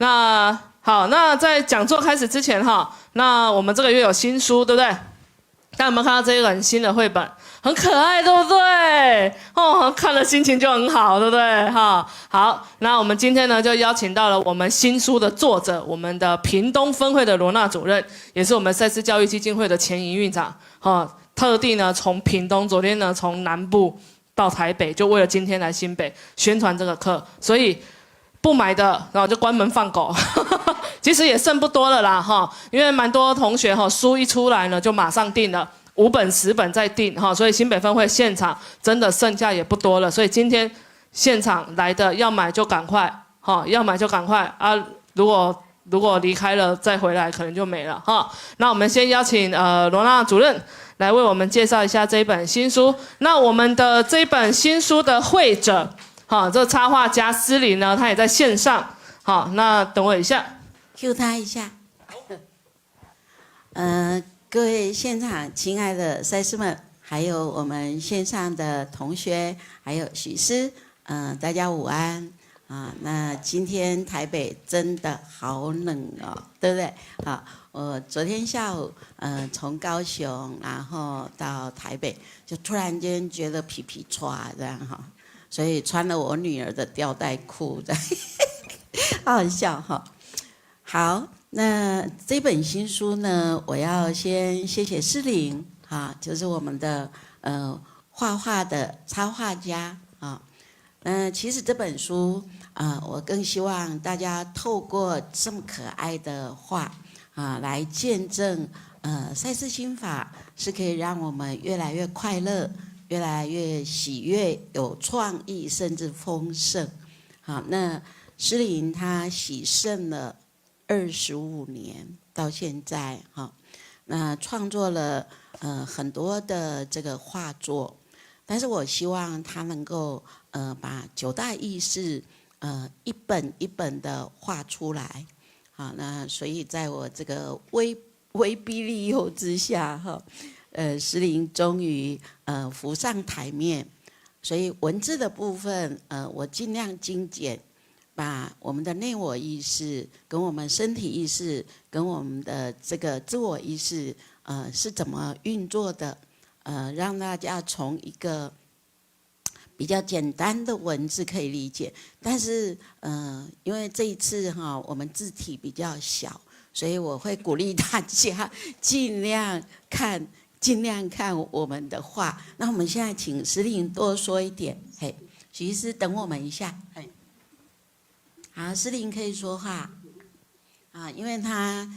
那好，那在講座開始之前哈，那我們這個月有新書，對不對？大家有沒有看到這一本新的繪本？很可愛，對不對？哦，看了心情就很好，對不對？哈，好，那我們今天呢就邀請到了我們新書的作者，我們的屏東分會的羅娜主任，也是我們賽斯教育基金會的前營運長，哈，特地呢從屏東，昨天呢從南部到台北，就為了今天來新北宣傳這個課，所以不買的，然後就關門放狗。其實也剩不多了啦，哈，因為蠻多同學哈書一出來呢就馬上訂了5本10本再訂哈，所以新北分會現場真的剩下也不多了，所以今天現場來的要買就趕快哈，要買就趕快啊，如果離開了再回來可能就沒了哈。那我們先邀請羅娜主任來為我們介紹一下這一本新書。那我們的這一本新書的繪者，好，這個插畫家詩琳呢，他也在線上，好，那等我一下。Q 他一下，各位現場親愛的賽斯們，還有我們線上的同學，還有許師，大家午安啊。那今天台北真的好冷哦，對不對？好，我昨天下午從高雄然後到台北，就突然間覺得皮皮剉這樣哈，所以穿了我女兒的吊帶褲這樣，好好笑哈。好，那這本新書呢，我要先謝謝詩琳啊，就是我們的畫畫的插畫家啊。其實這本書我更希望大家透過這麼可愛的畫來見證賽斯心法是可以讓我們越來越快樂，越來越喜悅，有創意，甚至豐盛。好，那詩琳她喜聖了25年到現在哈，那創作了很多的這個畫作，但是我希望他能夠把9大意識一本一本的畫出來，好，那所以在我這個威逼利誘之下哈，詩琳終於浮上台面，所以文字的部分我盡量精簡。把我們的內我意識跟我們身體意識跟我們的這個自我意識是怎麼運作的，讓大家從一個比較簡單的文字可以理解。但是因為這一次哈我們字體比較小，所以我會鼓勵大家盡量看我們的畫。那我們現在請詩琳多說一點，嘿，許醫師等我們一下，嘿。好，詩琳可以說話因為她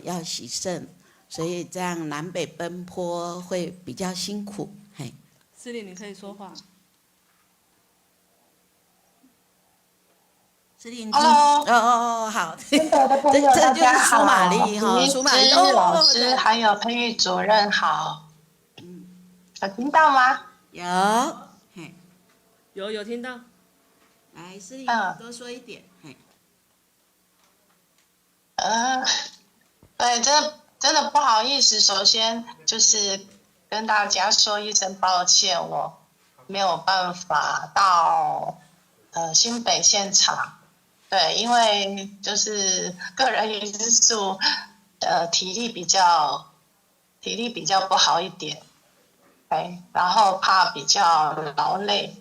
要洗腎，所以這樣南北奔波會比較辛苦。嘿，詩琳你可以說話。詩琳好，這就是蘇瑪麗哈，蘇瑪麗老師還有佩玉主任好，有聽到嗎？有聽到。來，詩琳多說一點。对，真的不好意思，首先就是跟大家說一聲抱歉，我沒有辦法到新北現場，對，因為就是個人因素，體力比較不好一點，對，然後怕比較勞累，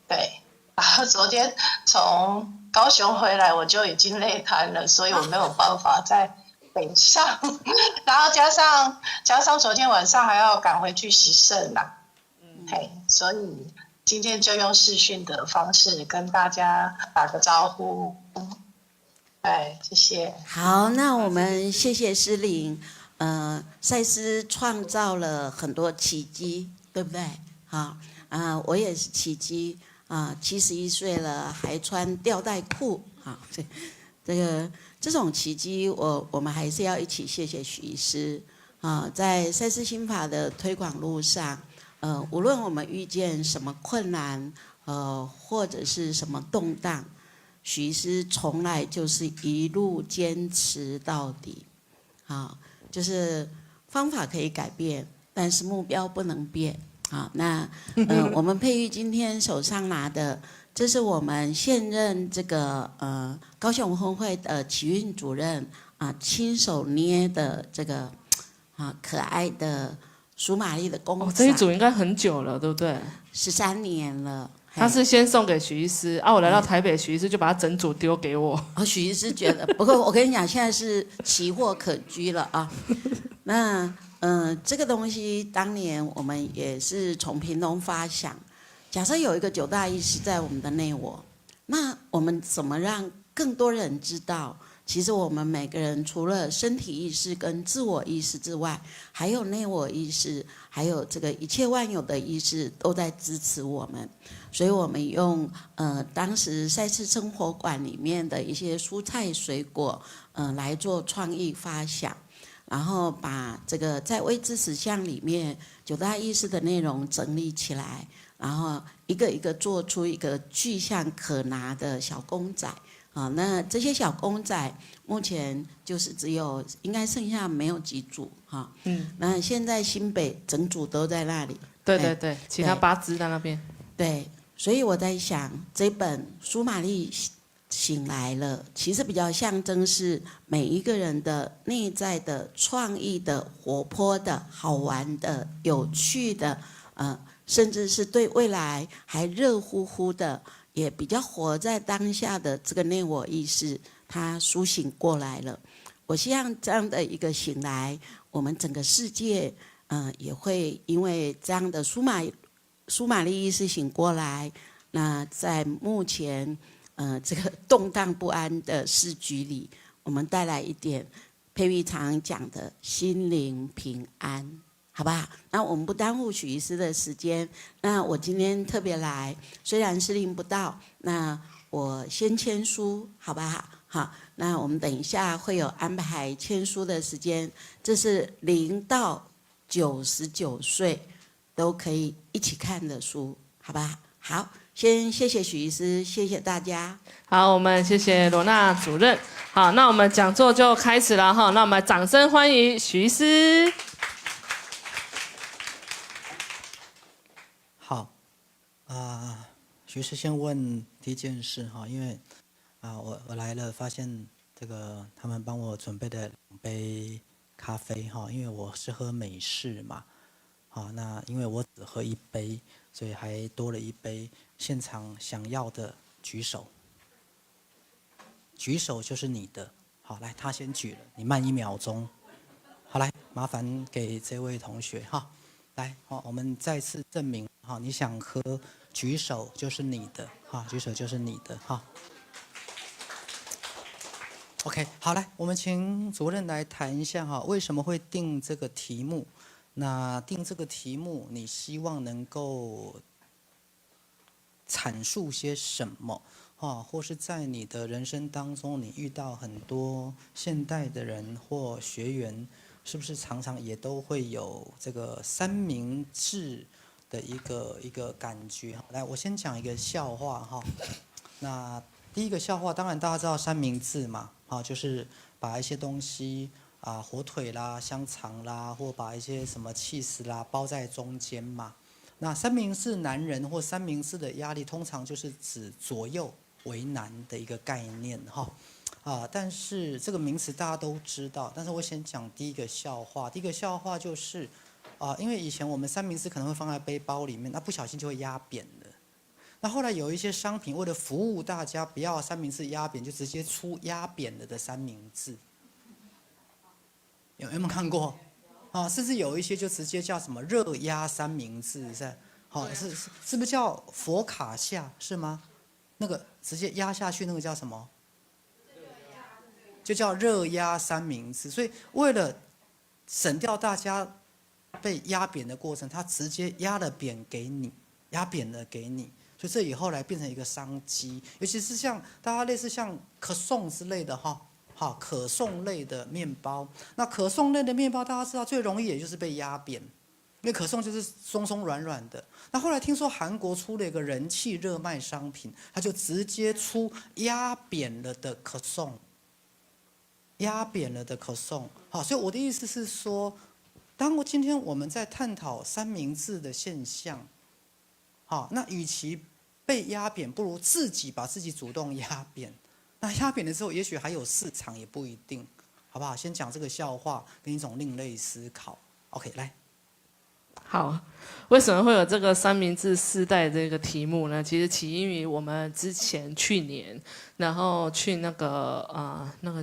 對。然後昨天從高雄回來，我就已經累癱了，所以我沒有辦法在北上。然後加上昨天晚上還要趕回去洗腎啦，所以今天就用視訊的方式跟大家打個招呼。謝謝。好，那我們謝謝詩琳。賽斯創造了很多奇蹟，對不對？好，我也是奇蹟。71歲了還穿吊帶褲，這種奇蹟我們還是要一起謝謝許醫師在賽斯心法的推廣路上，無論我們遇見什麼困難，或者是什麼動盪，許醫師從來就是一路堅持到底，就是方法可以改變，但是目標不能變。好，那我們佩玉今天手上拿的這是我們現任這個高雄分會的啟運主任親手捏的這個可愛的蘇瑪麗的公仔。這一組應該很久了，對不對？13年了。他是先送給許醫師我來到台北，許醫師就把他整組丟給我。許醫師覺得，不過我跟你講，現在是奇貨可居了啊。那這個東西當年我們也是從屏東發想，假設有一個9大意識在我們的內我，那我們怎麼讓更多人知道？其實我們每個人除了身體意識跟自我意識之外，還有內我意識，還有這個一切萬有的意識都在支持我們。所以我們用當時賽斯生活館裡面的一些蔬菜水果來做創意發想，然後把這個在未知實相裡面9大意識的內容整理起來，然後一個一個做出一個具象可拿的小公仔。那這些小公仔目前就是只有應該剩下沒有幾組哈。那現在新北整組都在那裡。對對對，其他8隻在那邊。對，所以我在想，這本蘇瑪麗醒來了，其實比較象徵是每一個人的內在的創意的、活潑的、好玩的、有趣的，甚至是對未來還熱乎乎的。也比較活在當下的這個內我意識，它甦醒過來了。我希望這樣的一個醒來，我們整個世界，也會因為這樣的蘇瑪麗意識醒過來。那在目前，這個動盪不安的時局裡，我們帶來一點佩玉常講的心靈平安。好不好？那我們不耽誤許醫師的時間。那我今天特別來，雖然時令不到，那我先簽書，好不好？好，那我們等一下會有安排簽書的時間。這是0到99歲都可以一起看的書，好不好？好，先謝謝許醫師，謝謝大家。好，我們謝謝羅娜主任。好，那我們講座就開始了哈。那我們掌聲歡迎許醫師。好，許醫師先問第一件事哈，因為我來了，發現這個他們幫我準備的2杯咖啡哈，因為我是喝美式嘛，好，那因為我只喝1杯，所以還多了1杯。現場想要的舉手，舉手就是你的。好，來，他先舉了，你慢1秒鐘。好，來，麻煩給這位同學哈，來，好，我們再次證明。好，你想喝，舉手就是你的，哈，舉手就是你的，哈。OK， 好，來，我們請主任來談一下哈，為什麼會定這個題目？那定這個題目，你希望能夠闡述些什麼？或是在你的人生當中，你遇到很多現代的人或學員，是不是常常也都會有這個三明治的一個感覺？來，我先講一個笑話哈。那第一個笑話，當然大家知道三明治嘛，就是把一些東西火腿啦、香腸啦，或把一些什麼起司啦包在中間嘛。那三明治男人或三明治的壓力，通常就是指左右為難的一個概念哈。但是這個名詞大家都知道，但是我先講第一個笑話。第一個笑話就是因為以前我們三明治可能會放在背包裡面，那不小心就會壓扁了。那後來有一些商品為了服務大家，不要三明治壓扁，就直接出壓扁了的三明治。有沒有看過？甚至有一些就直接叫什麼熱壓三明治，是不是叫佛卡夏是嗎？那個直接壓下去那個叫什麼？就叫熱壓三明治。所以為了省掉大家被壓扁的過程，他直接压了扁给你，压扁了給你。所以這以後來變成一個商機，尤其是像大家類似像可頌之類的可頌類的麵包。那可頌類的麵包大家知道最容易也就是被壓扁，因為可頌就是鬆鬆軟軟的。那後來聽說韓國出了一個人氣熱賣商品，他就直接出壓扁了的可頌，壓扁了的可頌。所以我的意思是說，今天我們在探討三明治的現象，那與其被壓扁，不如自己把自己主動壓扁。那壓扁的時候，也許還有市場，也不一定，好不好？先講這個笑話，跟一種另類思考。OK， 來。好，為什麼會有這個三明治世代這個題目呢？其實起因於我們之前去年，然後去那個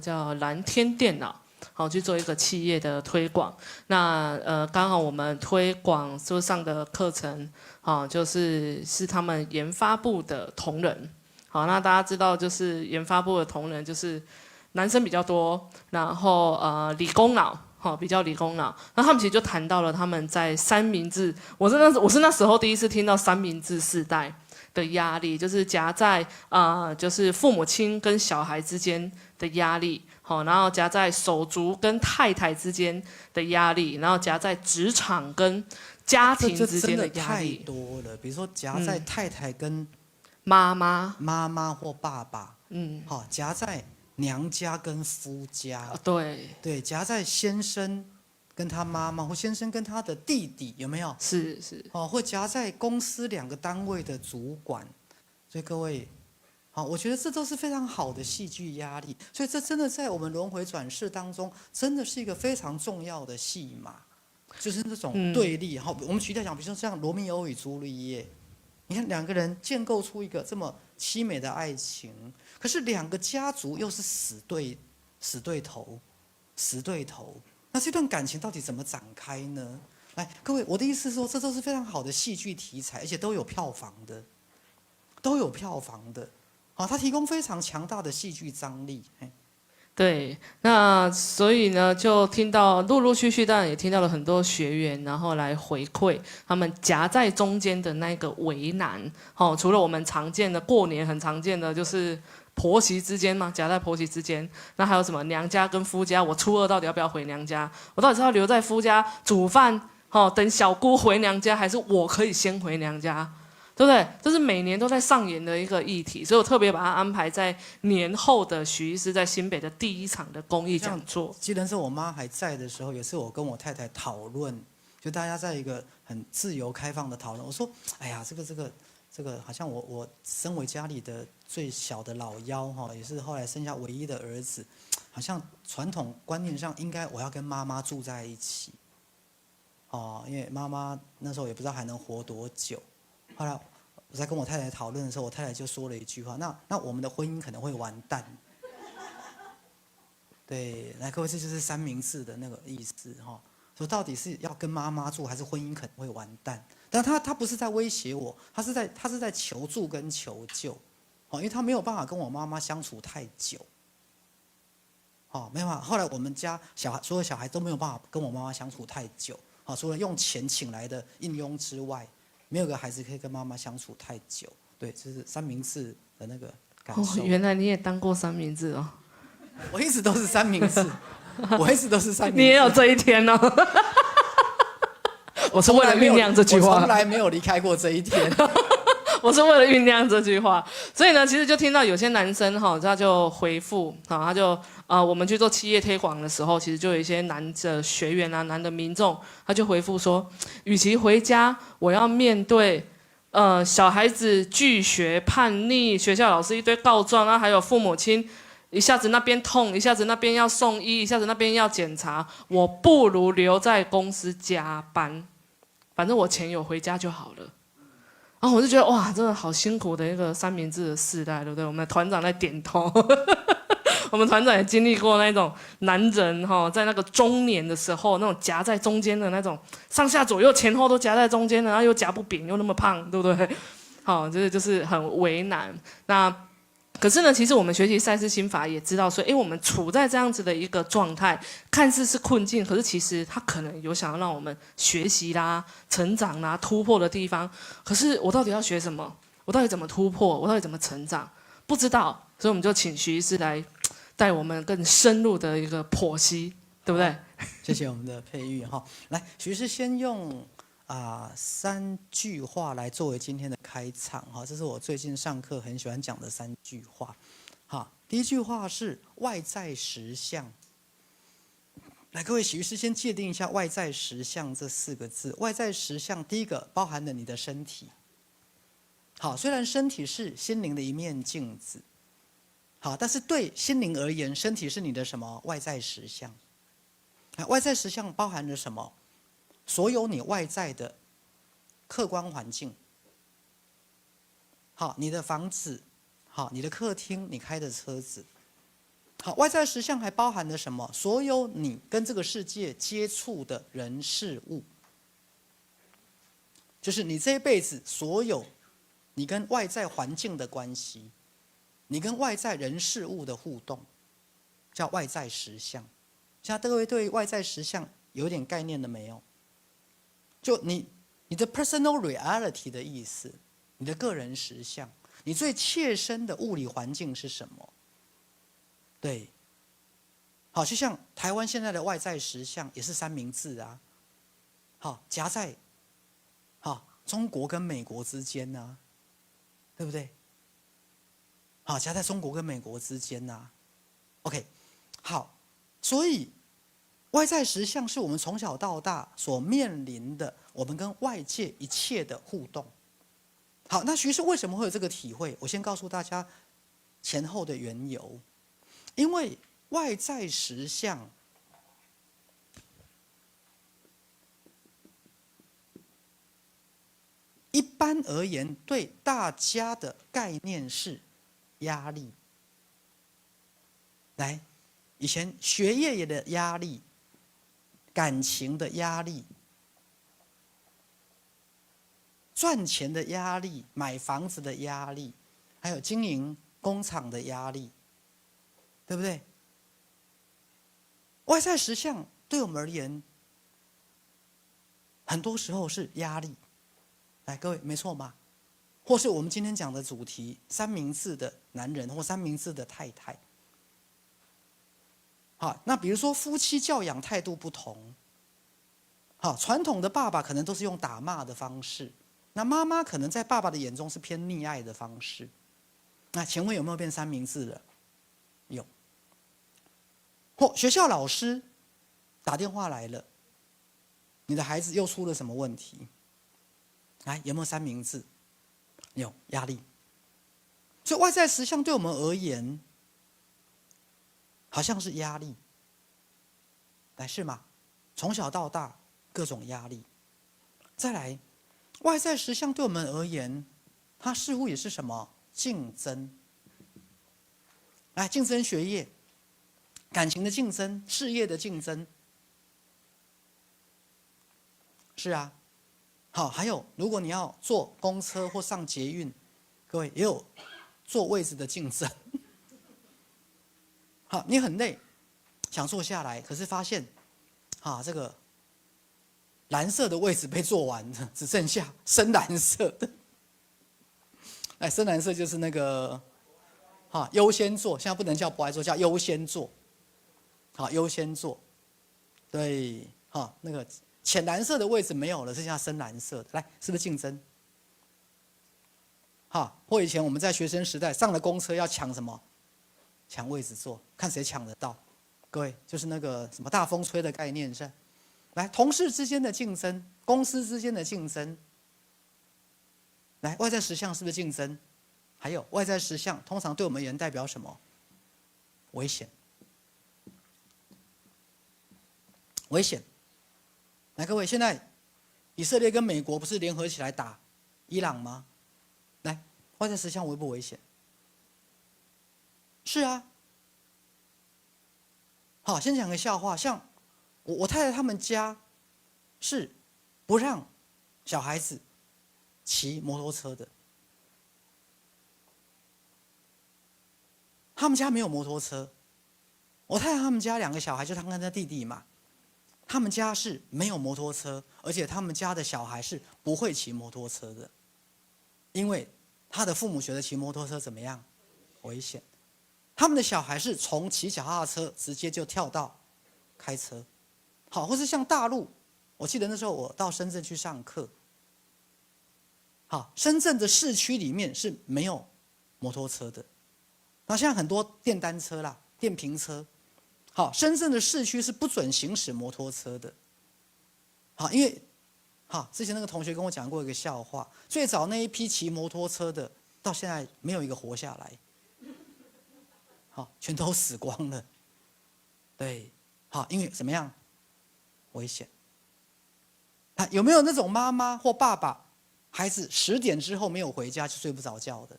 叫藍天電腦，好去做一個企業的推廣。那剛好我們推廣就上的課程，好就是他們研發部的同仁。好，那大家知道就是研發部的同仁就是男生比較多，然後理工腦。好，比較理工腦，那他們其實就談到了他們在三明治，我是那時候第一次聽到三明治世代的壓力，就是夾在就是父母親跟小孩之間的壓力，好，然後夾在手足跟太太之間的壓力，然後夾在職場跟家庭之間的壓力，太多了。比如說夾在太太跟媽媽或爸爸，好，夾在娘家跟夫家，对，夾在先生跟他媽媽，或先生跟他的弟弟，有沒有？是，或夾在公司兩個單位的主管，所以各位，好，我覺得這都是非常好的戲劇壓力，所以這真的在我們輪迴轉世當中，真的是一個非常重要的戲碼，就是那種對立。好，我們舉例來講，比如說像羅密歐與朱麗葉，你看兩個人建構出一個這麼淒美的愛情。可是兩個家族又是死對頭，那這段感情到底怎麼展開呢？來，各位，我的意思是說，這都是非常好的戲劇題材，而且都有票房的，好，它提供非常強大的戲劇張力。對，那所以呢，就聽到陸陸續續，當然也聽到了很多學員，然後來回饋他們夾在中間的那個為難。哦，除了我們常見的過年很常見的就是婆媳之間嘛，夾在婆媳之間，那還有什麼娘家跟夫家？我初二到底要不要回娘家？我到底是要留在夫家煮飯，等小姑回娘家，還是我可以先回娘家？對不對？這是每年都在上演的一個議題，所以我特別把它安排在年後的許醫師在新北的第一場的公益講座。記得是我媽還在的時候，也是我跟我太太討論，就大家在一個很自由開放的討論。我說：“哎呀，這個好像我身為家裡的最小的老幺哈，也是後來生下唯一的兒子，好像傳統觀念上應該我要跟媽媽住在一起，因為媽媽那時候也不知道還能活多久。”後來我在跟我太太討論的時候，我太太就說了一句話：“那我們的婚姻可能會完蛋。”對，來各位，這就是三明治的那個意思哈。說到底是要跟媽媽住，還是婚姻可能會完蛋？但他不是在威脅我，他是在求助跟求救，因為他沒有辦法跟我媽媽相處太久，沒有辦法。後來我們家所有小孩都沒有辦法跟我媽媽相處太久，除了用錢請來的應傭之外。沒有個孩子可以跟媽媽相處太久，對，這是三明治的那個感受。原來你也當過三明治哦。我一直都是三明治，你也有這一天哦。我是為了醞釀這句話，我從來沒有離開過這一天。我是為了醞釀這句話，所以呢，其實就聽到有些男生哈，他就回復他就我們去做企業推廣的時候，其實就有一些男的學員啊，男的民眾，他就回復說，與其回家我要面對小孩子拒學叛逆，學校老師一堆告狀啊，還有父母親一下子那邊痛，一下子那邊要送醫，一下子那邊要檢查，我不如留在公司加班，反正我錢有回家就好了。然後我就覺得哇，真的好辛苦的一個三明治的世代，对不對？我們的團長在點頭，我們團長也經歷過那種男人在那個中年的時候，那種夾在中間的那種，上下左右前後都夾在中間的，然後又夾不扁，又那麼胖，對不對？好，就是很為難。那可是呢，其實我們學習賽斯心法也知道說，我們處在這樣子的一個狀態，看似是困境，可是其實它可能有想要讓我們學習啦、成長啦、突破的地方。可是我到底要學什麼？我到底怎麼突破？我到底怎麼成長？不知道，所以我們就請許醫師來帶我們更深入的一個剖析，對不對？謝謝我們的佩玉哈。來，許醫師先用3句話來作為今天的開場哈，這是我最近上課很喜歡講的3句話。好，第一句話是外在實相。來，各位許醫師先界定一下外在實相這4個字。外在實相，第一個包含了你的身體，好，雖然身體是心靈的一面鏡子，好，但是對心靈而言，身體是你的什麼？外在實相。外在實相包含了什麼？所有你外在的客觀環境。好，你的房子，好，你的客廳，你開的車子。好，外在實相還包含了什麼？所有你跟這個世界接觸的人事物，就是你這一輩子所有你跟外在環境的關係，你跟外在人事物的互動，叫外在實相。現在各位對外在實相有點概念了沒有？就你的 personal reality 的意思，你的個人實相，你最切身的物理環境是什麼？對，好，就像台灣現在的外在實相也是三明治啊，好，夾在中國跟美國之間吶、啊，對不對？好，夾在中國跟美國之間吶、啊。OK， 好，所以外在實相是我們從小到大所面臨的，我們跟外界一切的互動。好，那徐師為什麼會有這個體會？我先告訴大家前後的緣由。因為外在實相，一般而言對大家的概念是壓力。來，以前學業的壓力、感情的壓力、賺錢的壓力、買房子的壓力，還有經營工廠的壓力。對不對？外在實相對我們而言，很多時候是壓力。來，各位，沒錯吧？或是我們今天講的主題，三明治的男人或三明治的太太。好，那比如說夫妻教養態度不同。好，傳統的爸爸可能都是用打罵的方式，那媽媽可能在爸爸的眼中是偏溺愛的方式。那請問有沒有變三明治了？有。或學校老師打電話來了，你的孩子又出了什麼問題？來，有沒有三明治？有，壓力。所以外在實相對我們而言，好像是壓力。來，是嗎？從小到大各種壓力。再來，外在實相對我們而言，它似乎也是什麼？競爭。來，競爭學業。感情的競爭，事業的競爭，是啊，好，還有如果你要坐公車或上捷運，各位也有坐位置的競爭。好，你很累，想坐下來，可是發現，這個藍色的位置被坐完了，只剩下深藍色的。哎，深藍色就是那個，優先座，現在不能叫不愛坐，叫優先座。好，優先座，對，那個淺藍色的位置沒有了，剩下深藍色的，來，是不是競爭？或以前我們在學生時代上了公車要搶什麼？搶位置坐，看誰搶得到。各位，就是那個什麼大風吹的概念是？來，同事之間的競爭，公司之間的競爭。來，外在實相是不是競爭？還有外在實相，通常對我們而言代表什麼？危險。危險！來，各位，現在以色列跟美國不是聯合起來打伊朗嗎？來，外在實相危不危險？是啊。好，先講個笑話，像我太太他們家是不讓小孩子騎摩托車的，他們家沒有摩托車。我太太他們家兩個小孩，就他跟他弟弟嘛。他們家是沒有摩托車，而且他們家的小孩是不會騎摩托車的，因為他的父母覺得騎摩托車怎麼樣？危險。他們的小孩是從騎腳踏車直接就跳到開車，好，或是像大陸，我記得那時候我到深圳去上課，好，深圳的市區裡面是沒有摩托車的，那現在很多電單車啦、電瓶車。好，深圳的市區是不准行駛摩托車的。好，因為哈，之前那個同學跟我講過一個笑話，最早那一批騎摩托車的，到現在沒有一個活下來，好，全都死光了。對，好，因為怎麼樣？危險。啊，有沒有那種媽媽或爸爸，孩子10點之後沒有回家就睡不着覺的？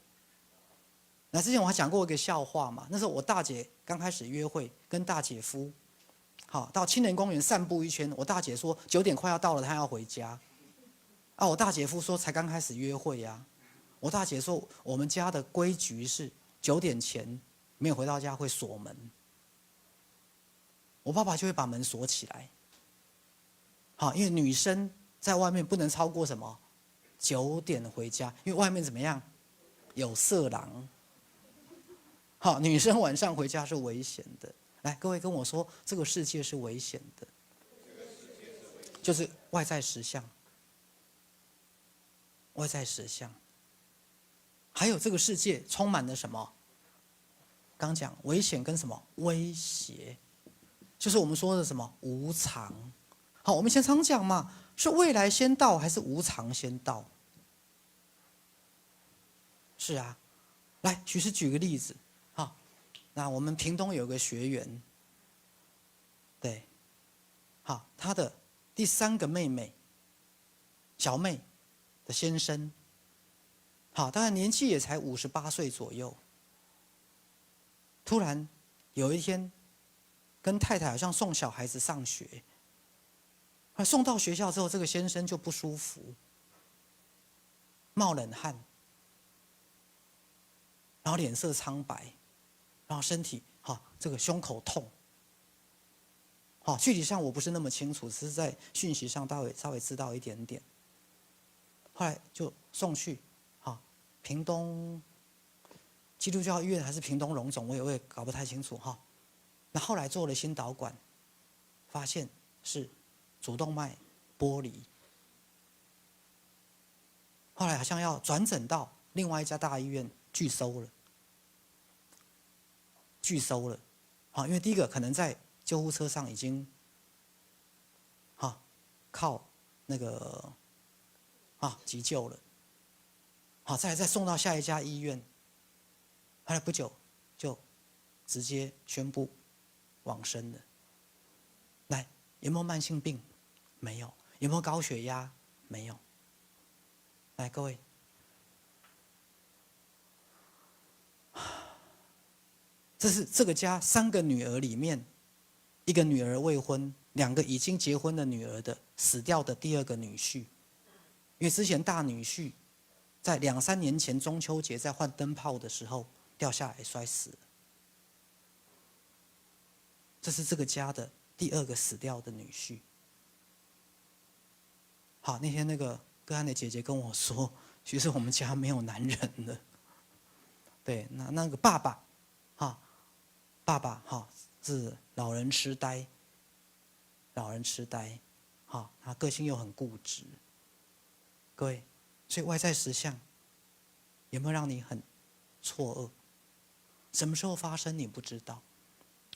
那之前我還講過一個笑話嘛，那時候我大姐剛開始約會，跟大姐夫，好，到青年公園散步一圈，我大姐說9點快要到了，她要回家。啊，我大姐夫說才剛開始約會呀。我大姐說我們家的規矩是9點前沒有回到家會鎖門，我爸爸就會把門鎖起來。好，因為女生在外面不能超過什麼9點回家，因為外面怎麼樣有色狼。好，女生晚上回家是危險的。來，各位跟我說，這個世界是危險的，就是外在實相，外在實相。還有這個世界充滿了什麼？剛講危險跟什麼威脅，就是我們說的什麼無常。好，我們以前常講嘛，是未來先到還是無常先到？是啊，來，許是舉個例子。那我們屏東有個學員，對，好，他的第3個妹妹，小妹的先生，好，當然年紀也才58歲左右。突然有一天，跟太太好像送小孩子上學，送到學校之後，這個先生就不舒服，冒冷汗，然後臉色蒼白。然後身體這個胸口痛，具體上我不是那麼清楚，只是在訊息上稍微知道一點點。後來就送去屏東基督教醫院還是屏東榮總，我也搞不太清楚哈。那後來做了心導管，發現是主動脈剝離，後來好像要轉診到另外一家大醫院拒收了。因為第一個可能在救護車上已經，靠那個急救了，再送到下一家醫院，後來不久就直接宣布往生了。來，有沒有慢性病？沒有。有沒有高血壓？沒有。來，各位。這是這個家3個女兒裡面，1個女兒未婚，2個已經結婚的女兒的死掉的第2個女婿，因為之前大女婿在2、3年前中秋節在換燈泡的時候掉下來摔死了。這是這個家的第2個死掉的女婿。好，那天那個個案的姐姐跟我說，其實我們家沒有男人了。對，那個爸爸。爸爸是老人痴呆，他個性又很固執。各位，所以外在實相有沒有讓你很錯愕？什麼時候發生你不知道。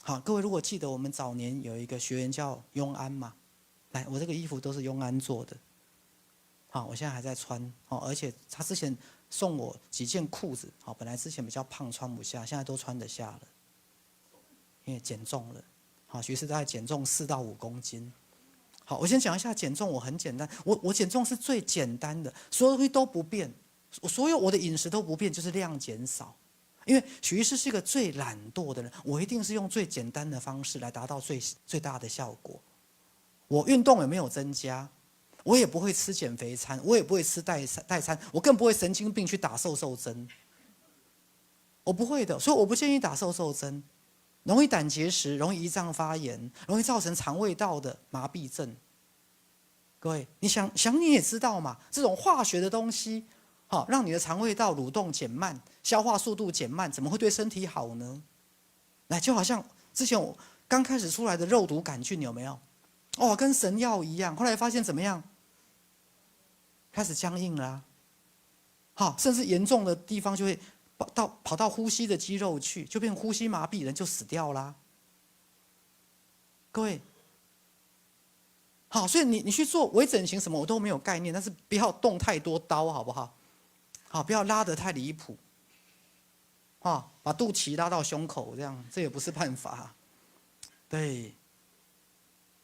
好，各位如果記得我們早年有一個學員叫雍安嘛，來，我這個衣服都是雍安做的。好，我現在還在穿，而且他之前送我幾件褲子，本來之前比較胖穿不下，现在都穿得下了。因為減重了，好，徐師大概減重4到5公斤。好，我先講一下減重，我很簡單，我減重是最簡單的，所有東西都不變，所有我的飲食都不變，就是量減少。因為許醫師是一個最懶惰的人，我一定是用最簡單的方式來達到最大的效果。我運動也沒有增加，我也不會吃減肥餐，我也不會吃代餐，我更不會神經病去打瘦針，我不會的，所以我不建議打瘦針。容易膽結石，容易胰臟發炎，容易造成腸胃道的麻痹症。各位，你想你也知道嘛，這種化學的東西，讓你的腸胃道蠕動減慢，消化速度減慢，怎麼會對身體好呢？來，就好像之前我剛開始出來的肉毒桿菌有沒有？跟神藥一樣，後來發現怎麼樣？開始僵硬了甚至嚴重的地方就會跑到呼吸的肌肉去，就變呼吸麻痹，人就死掉啦。各位，好，所以你去做微整形什麼我都沒有概念，但是不要動太多刀，好不好？好，不要拉得太離譜。把肚臍拉到胸口這也不是辦法。對，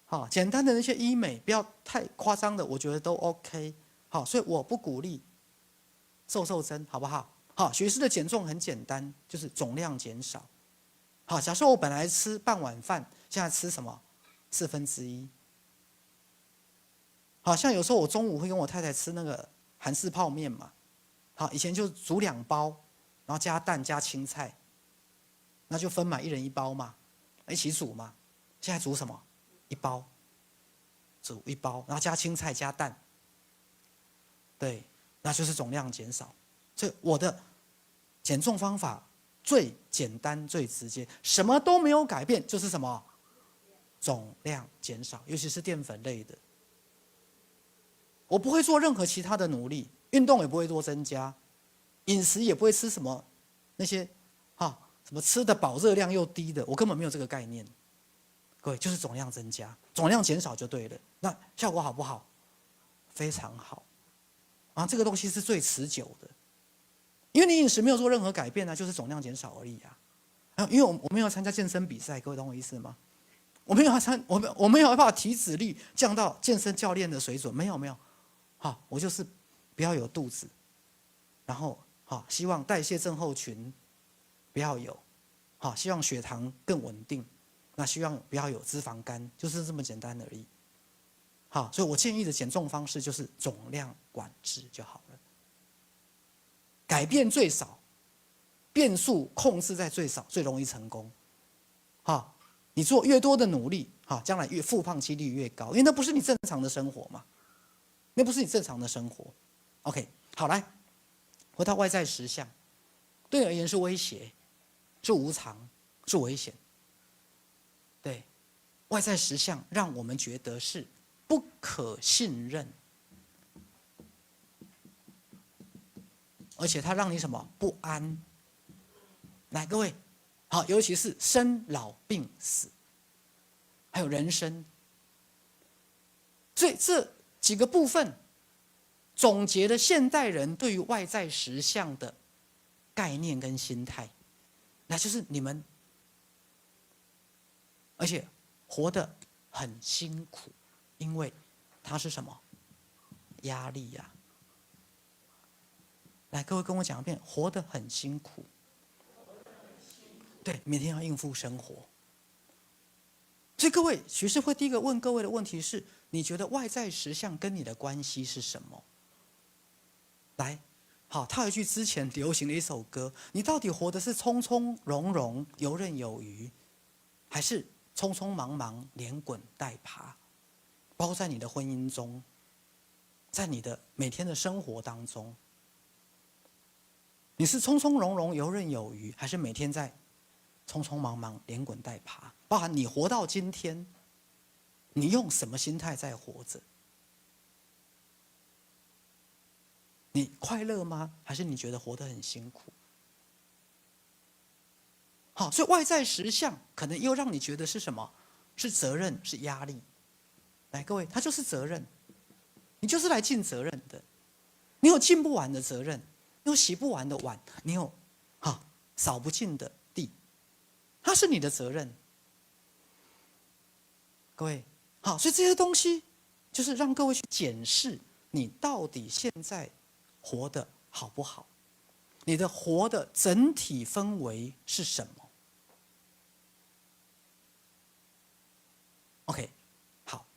好，簡單的那些醫美，不要太誇張的，我覺得都 OK。好，所以我不鼓勵瘦針，好不好？好，許醫師的減重很簡單，就是總量減少。好，假設我本來吃半碗飯，現在吃什麼1/4。好，像有時候我中午會跟我太太吃那個韓式泡麵嘛。好，以前就煮2包，然後加蛋加青菜，那就分嘛，1人1包嘛，一起煮嘛。現在煮什麼？1包，煮1包，然後加青菜加蛋。對，那就是總量減少。所以我的減重方法最簡單最直接，什麼都沒有改變，就是什麼？總量減少，尤其是澱粉類的。我不會做任何其他的努力，運動也不會多增加，飲食也不會吃什麼那些什麼吃得飽熱量又低的，我根本沒有這個概念。各位，就是總量增加，總量減少就對了。那效果好不好？非常好。這個東西是最持久的，因為你飲食沒有做任何改變就是總量減少而已啊。因为我沒有參加健身比賽，各位懂我意思嗎？我沒有辦法體脂率降到健身教練的水準，沒有。我就是不要有肚子，然後希望代謝症候群不要有，希望血糖更穩定，那希望不要有脂肪肝，就是這麼簡單而已。所以我建議的減重方式就是總量管制就好了，改變最少，變數控制在最少，最容易成功。你做越多的努力，將來復胖幾率越高，因為那不是你正常的生活嘛。那不是你正常的生活 ，OK， 好，來，回到外在實相，對你而言是威脅，是無常，是危險。對，外在實相讓我們覺得是不可信任，而且它讓你什麼不安？來，各位，好，尤其是生老病死，還有人生，所以這幾個部分總結了現代人對於外在實相的概念跟心態，那就是你們，而且活得很辛苦，因為它是什麼？壓力呀！來，各位跟我講一遍，活得很辛苦，對，每天要應付生活。所以各位，許醫師會第一個問各位的問題是：你覺得外在實相跟你的關係是什麼？來，好，他有一句之前流行的一首歌，你到底活的是從從容容、游刃有餘，還是匆匆忙忙、連滾帶爬？包括在你的婚姻中，在你的每天的生活當中，你是從從容容、游刃有餘，還是每天在匆匆忙忙、連滾帶爬？包含你活到今天，你用什麼心態在活着？你快樂嗎？還是你覺得活得很辛苦？好，所以外在實相可能又讓你覺得是什麼？是責任，是壓力。來，各位，它就是責任，你就是來盡責任的。你有盡不完的責任，你有洗不完的碗，你有掃不盡的地，它是你的責任。各位，好，所以這些東西就是讓各位去檢視你到底現在活得好不好，你的活的整體氛圍是什麼 ？OK， 好，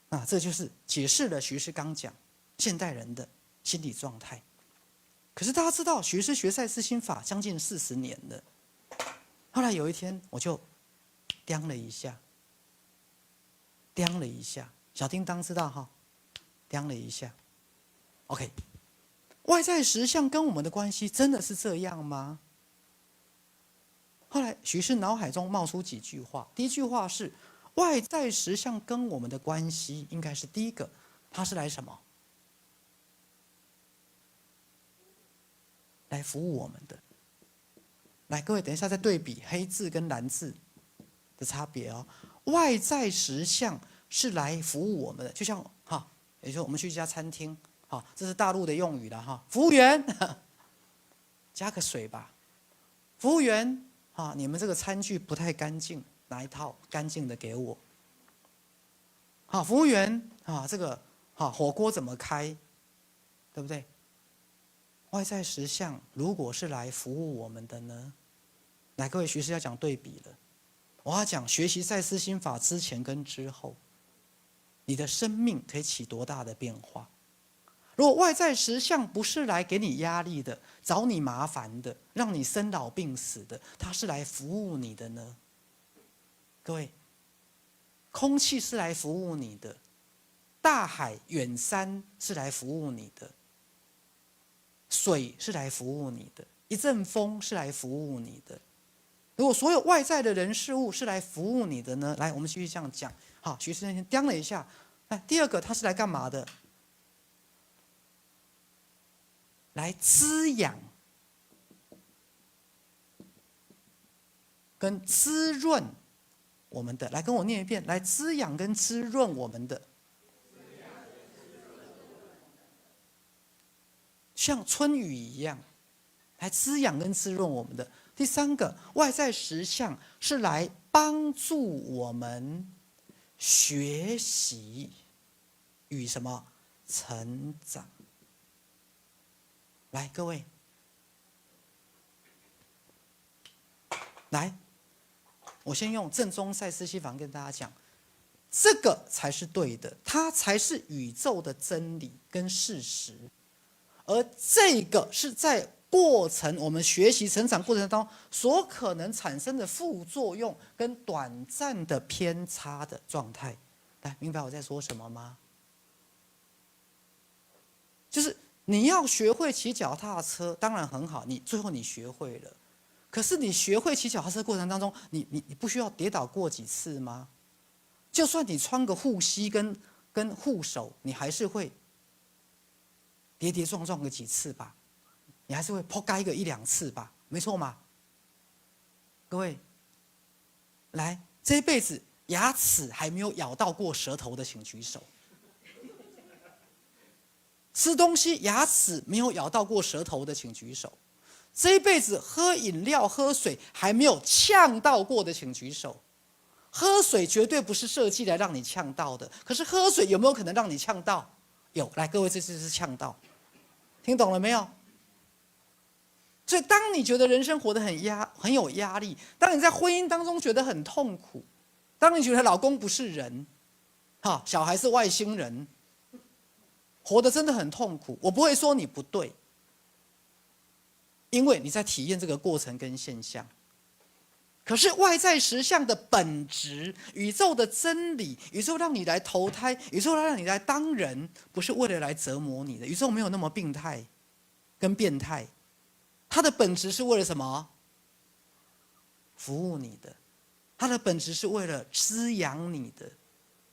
那這就是解釋了許醫師剛講現代人的心理狀態。可是大家知道，許醫師學賽斯心法將近40年了，後來有一天我就掂了一下。掂了一下，小叮當知道哈，掂了一下 ，OK， 外在實相跟我們的關係真的是這樣嗎？後來許醫師腦海中冒出幾句話，第一句話是外在實相跟我們的關係應該是第一個，它是來什麼？來服務我們的。來，各位等一下再對比黑字跟藍字的差別哦。外在實相是來服務我們的，就像也就是我們去一家餐廳，這是大陸的用語了哈，服務員，加個水吧，服務員，你們這個餐具不太乾淨，拿一套乾淨的給我。服務員，這個火鍋怎麼開，對不對？外在實相如果是來服務我們的呢？來，各位學師要講對比了，我要講學習賽斯心法之前跟之後，你的生命可以起多大的變化？如果外在實相不是來給你壓力的、找你麻煩的、讓你生老病死的，它是來服務你的呢？各位，空氣是來服務你的，大海、遠山是來服務你的，水是來服務你的，一陣風是來服務你的。如果所有外在的人事物是來服務你的呢？来，我们繼續這樣講。好，徐師先掂了一下。第二個，它是來幹嘛的？來滋養跟滋潤我們的。來，跟我念一遍，來滋養跟滋潤我們的，像春雨一樣，來滋養跟滋潤我們的。第三個，外在實相是來幫助我們學習與什麼成長。來，各位，來，我先用正宗賽斯心法跟大家講，這個才是對的，它才是宇宙的真理跟事實，而這個是在過程，我們學習成長過程當中所可能產生的副作用跟短暫的偏差的狀態。來，明白我在說什麼嗎？就是你要學會騎腳踏車，當然很好，最後你學會了。可是你學會騎腳踏車過程當中，你不需要跌倒過幾次嗎？就算你穿個護膝跟護手，你還是會跌跌撞撞個幾次吧。你還是會撲街個一兩次吧，沒錯嗎？各位，來，這一輩子牙齒還沒有咬到過舌頭的，請舉手。吃東西牙齒沒有咬到過舌頭的，請舉手。這一輩子喝飲料喝水還沒有嗆到過的，請舉手。喝水絕對不是設計來讓你嗆到的，可是喝水有沒有可能讓你嗆到？有，來，各位，這次是嗆到，聽懂了沒有？所以，當你覺得人生活得很有壓力，當你在婚姻當中覺得很痛苦，當你覺得老公不是人，小孩是外星人，活得真的很痛苦，我不會說你不對，因為你在體驗這個過程跟現象。可是外在實相的本質，宇宙的真理，宇宙讓你來投胎，宇宙讓你來當人，不是為了來折磨你的。宇宙沒有那麼病態跟變態。它的本質是為了什麼？服務你的，它的本質是為了滋養你的、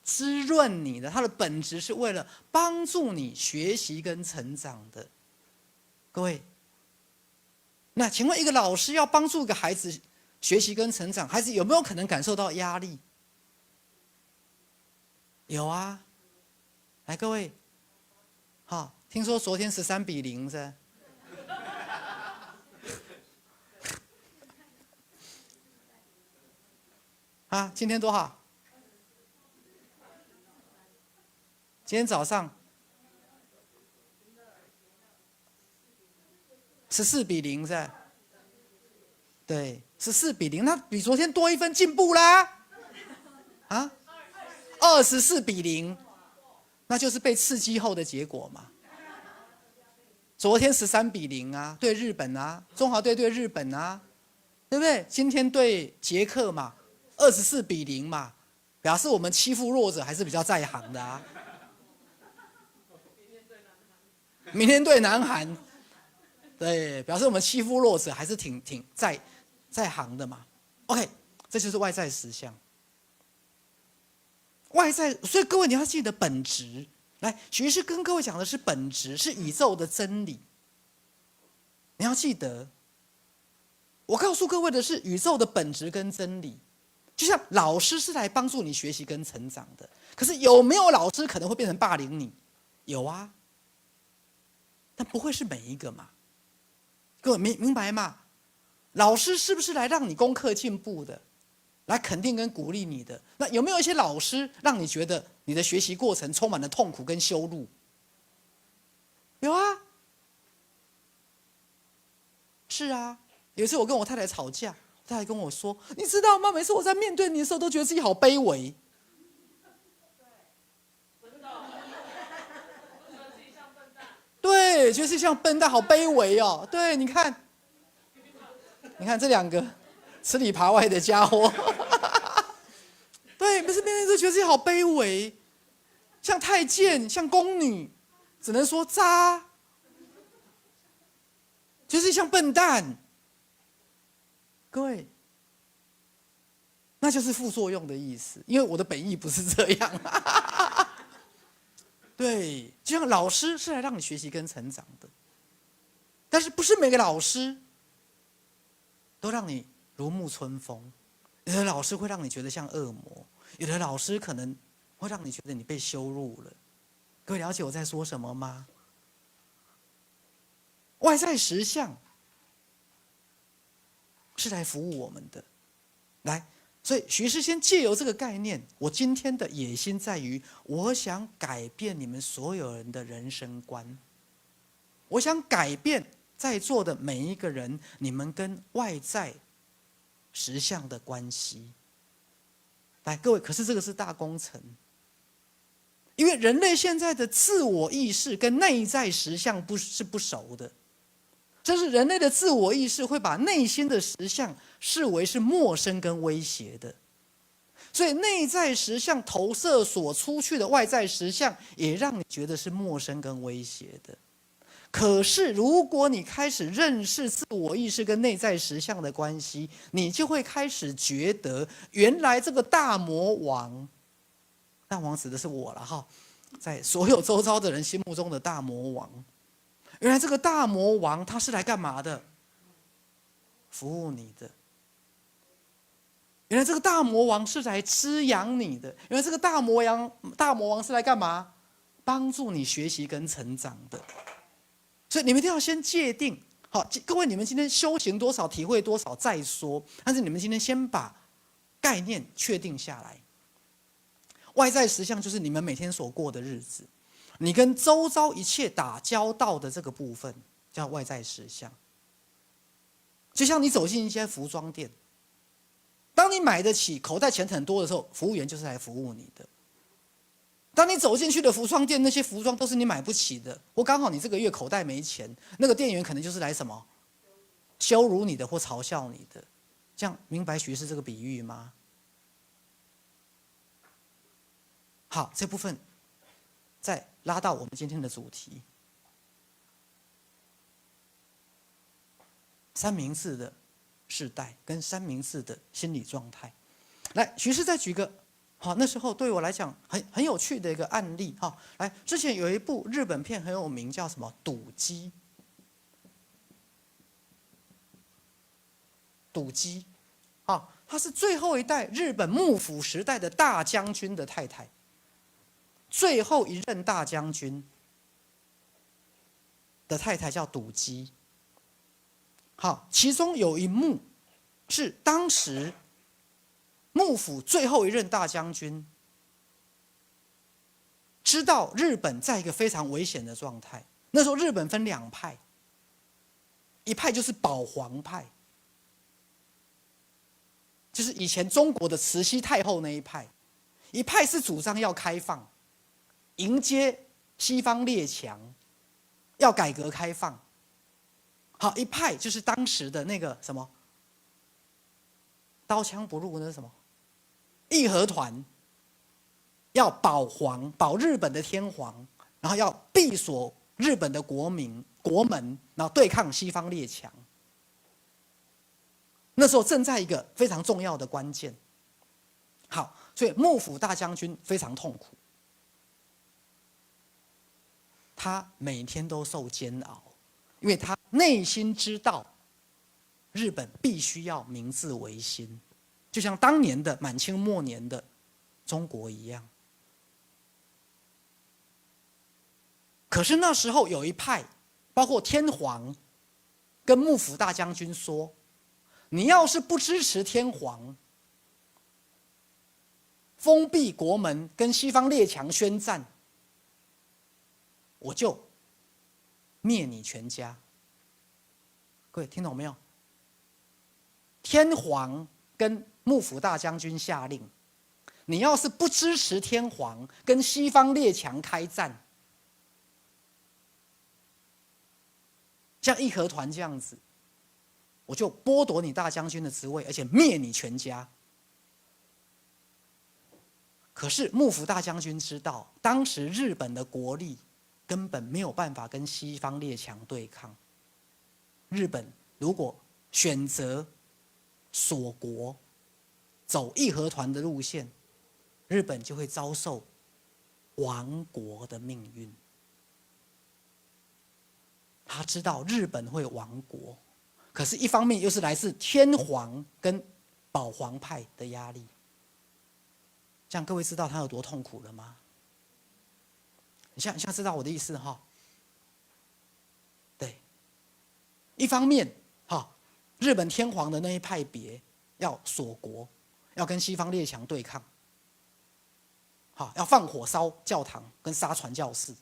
滋潤你的，它的本質是為了幫助你學習跟成長的。各位，那請問一個老師要幫助一個孩子學習跟成長，孩子有沒有可能感受到壓力？有啊。來，各位，聽說昨天13-0是？今天多少？今天早上14-0是？對，14-0，那比昨天多一分進步啦。24-0，那就是被刺激後的結果嘛。昨天13-0啊，对日本啊，中華隊對日本啊，對不對？今天對捷克嘛。24-0嘛，表示我們欺負弱者還是比較在行的啊。明天對南韓，對，表示我們欺負弱者還是挺在行的嘛。OK， 這就是外在實相。外在，所以各位你要記得本質。來，徐師跟各位講的是本質，是宇宙的真理。你要記得，我告訴各位的是宇宙的本質跟真理。就像老師是來幫助你學習跟成長的，可是有沒有老師可能會變成霸凌你？有啊，但不會是每一個嘛。各位明白嗎？老師是不是來讓你功課進步的，來肯定跟鼓勵你的？那有沒有一些老師讓你覺得你的學習過程充滿了痛苦跟羞辱？有啊，是啊。有一次我跟我太太吵架，我太太跟我說：“你知道嗎？每次我在面對你的時候，都覺得自己好卑微。”对，就是像笨蛋，好卑微哦。对，你看這兩個吃裡扒外的家伙，对，每次面對都覺得自己好卑微，像太監，像宮女，只能說渣，就是像笨蛋。各位，那就是副作用的意思，因為我的本意不是這樣。對，就像老師是來讓你學習跟成長的，但是不是每個老師都讓你如沐春風，有的老師會讓你覺得像惡魔，有的老師可能會讓你覺得你被羞辱了。各位了解我在說什麼嗎？外在實相是來服務我們的，來，所以徐師先借由這個概念，我今天的野心在於，我想改變你們所有人的人生觀，我想改變在座的每一個人，你們跟外在實相的關係。來，各位，可是這個是大工程，因為人類現在的自我意識跟內在實相是不熟的。就是人類的自我意識會把內心的實相視為是陌生跟威脅的，所以內在實相投射所出去的外在實相也讓你覺得是陌生跟威脅的。可是如果你開始認識自我意識跟內在實相的關係，你就會開始覺得，原來這個大魔王，大魔王指的是我了哈，在所有周遭的人心目中的大魔王。原來這個大魔王他是來幹嘛的？服務你的。原來這個大魔王是來滋養你的。原來這個大魔王是來幹嘛？幫助你學習跟成長的。所以你們一定要先界定好，各位，你們今天修行多少，體會多少再說。但是你們今天先把概念確定下來。外在實相就是你們每天所過的日子。你跟周遭一切打交道的這個部分叫外在實相。就像你走進一間服裝店，當你買得起，口袋錢很多的時候，服務員就是來服務你的。當你走進去的服裝店，那些服裝都是你買不起的，或剛好你這個月口袋沒錢，那個店員可能就是來什麼羞辱你的或嘲笑你的。這樣明白徐師這個比喻嗎？好，這部分再拉到我們今天的主題，三明治的世代跟三明治的心理狀態。來，徐師再舉個，好，那時候對我來講很有趣的一個案例哈。來，之前有一部日本片很有名，叫什麼《賭姬》。賭姬，啊，她是最後一代日本幕府時代的大將軍的太太。最後一任大將軍的太太叫賭姬。好，其中有一幕是當時幕府最後一任大将軍知道日本在一個非常危險的狀態。那時候日本分兩派，一派就是保皇派，就是以前中國的慈禧太後那一派；一派是主張要開放，迎接西方列強，要改革開放。好，一派就是當時的那個什麼，刀槍不入那是什麼，義和團，要保皇，保日本的天皇，然後要閉鎖日本的國門，然後對抗西方列強。那時候正在一個非常重要的關鍵。好，所以幕府大将軍非常痛苦。他每天都受煎熬，因為他內心知道，日本必須要明治維新，就像當年的滿清末年的中國一樣。可是那時候有一派，包括天皇跟幕府大將軍說，你要是不支持天皇，封閉國門，跟西方列強宣戰，我就滅你全家。各位聽懂沒有？天皇跟幕府大將軍下令，你要是不支持天皇跟西方列強開戰，像義和團這樣子，我就剝奪你大將軍的職位，而且滅你全家。可是幕府大將軍知道，當時日本的國力根本沒有辦法跟西方列強对抗。日本如果選擇鎖國，走義和團的路線，日本就會遭受亡國的命運。他知道日本會亡國，可是一方面又是來自天皇跟保皇派的壓力。这樣各位知道他有多痛苦了嗎？你现在知道我的意思哈？对，一方面哈，日本天皇的那一派別要鎖國，要跟西方列強對抗，好，要放火燒教堂跟殺傳教士，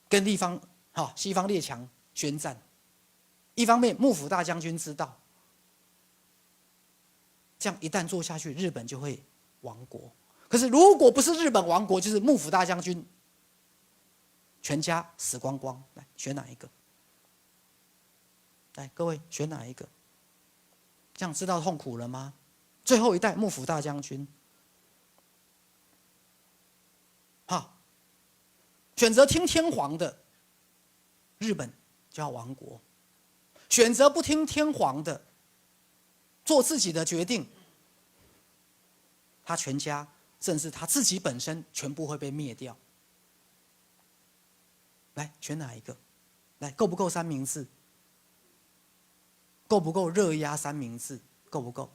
跟西方列强宣戰。一方面幕府大將軍知道，這樣一旦做下去，日本就會亡國。可是如果不是日本亡國，就是幕府大将軍全家死光光。來，選哪一個？來，各位選哪一個？這樣知道痛苦了嗎？最後一代幕府大將軍，好，選擇聽天皇的，日本就要亡國；選擇不聽天皇的，做自己的決定，他全家甚至他自己本身全部會被滅掉。來，選哪一個？來，夠不夠三明治？夠不夠熱壓三明治？夠不夠？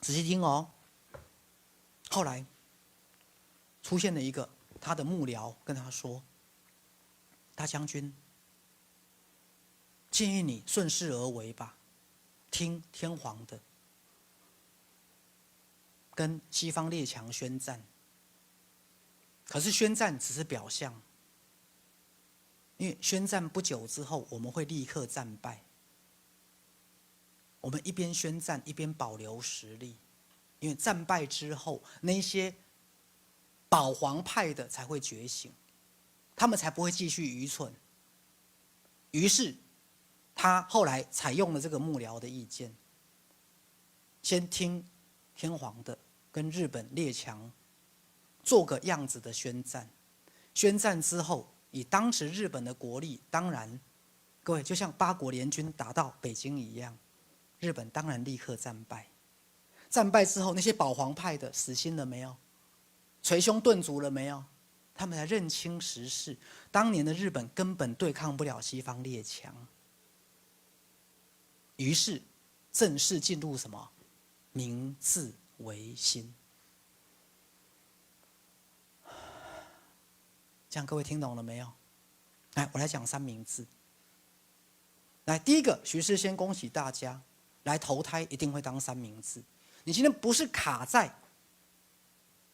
仔細聽哦。後來出現了一個他的幕僚跟他說：“大將軍，建議你順勢而為吧，聽天皇的，跟西方列強宣戰。可是宣戰只是表象，因為宣戰不久之後，我們會立刻戰敗。我們一邊宣戰，一邊保留實力，因為戰敗之後，那些保皇派的才會覺醒，他們才不會繼續愚蠢。於是，他後來採用了這個幕僚的意見，先聽天皇的，跟日本列強做個樣子的宣戰。宣戰之後，以當時日本的國力，當然，各位就像八國聯軍打到北京一樣，日本當然立刻戰敗。戰敗之後，那些保皇派的死心了沒有？捶胸頓足了沒有？他們才認清時勢，當年的日本根本對抗不了西方列強。於是，正式進入什麼？明治維新。這樣各位聽懂了沒有？來，我來講三明治。來，第一個，徐師先恭喜大家，來投胎一定會當三明治。你今天不是卡在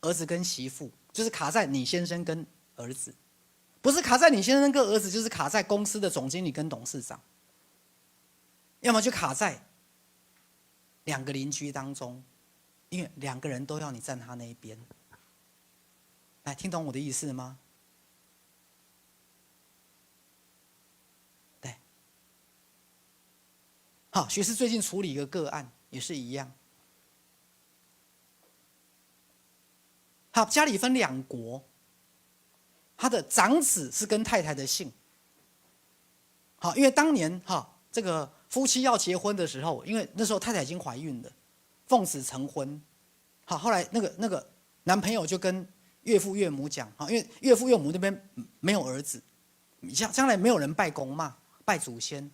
兒子跟媳婦，就是卡在你先生跟兒子；不是卡在你先生跟兒子，就是卡在公司的總經理跟董事長；要麼就卡在兩個鄰居當中，因為兩個人都要你站他那一邊。來，聽懂我的意思嗎？對。好，徐師最近處理一個個案，也是一樣。好，家裡分兩國，他的長子是跟太太的姓。好，因為當年這個夫妻要結婚的時候，因為那時候太太已經懷孕了，奉子成婚。好，後來那個男朋友就跟岳父岳母講，因為岳父岳母那邊沒有兒子，將來沒有人拜公嘛，拜祖先。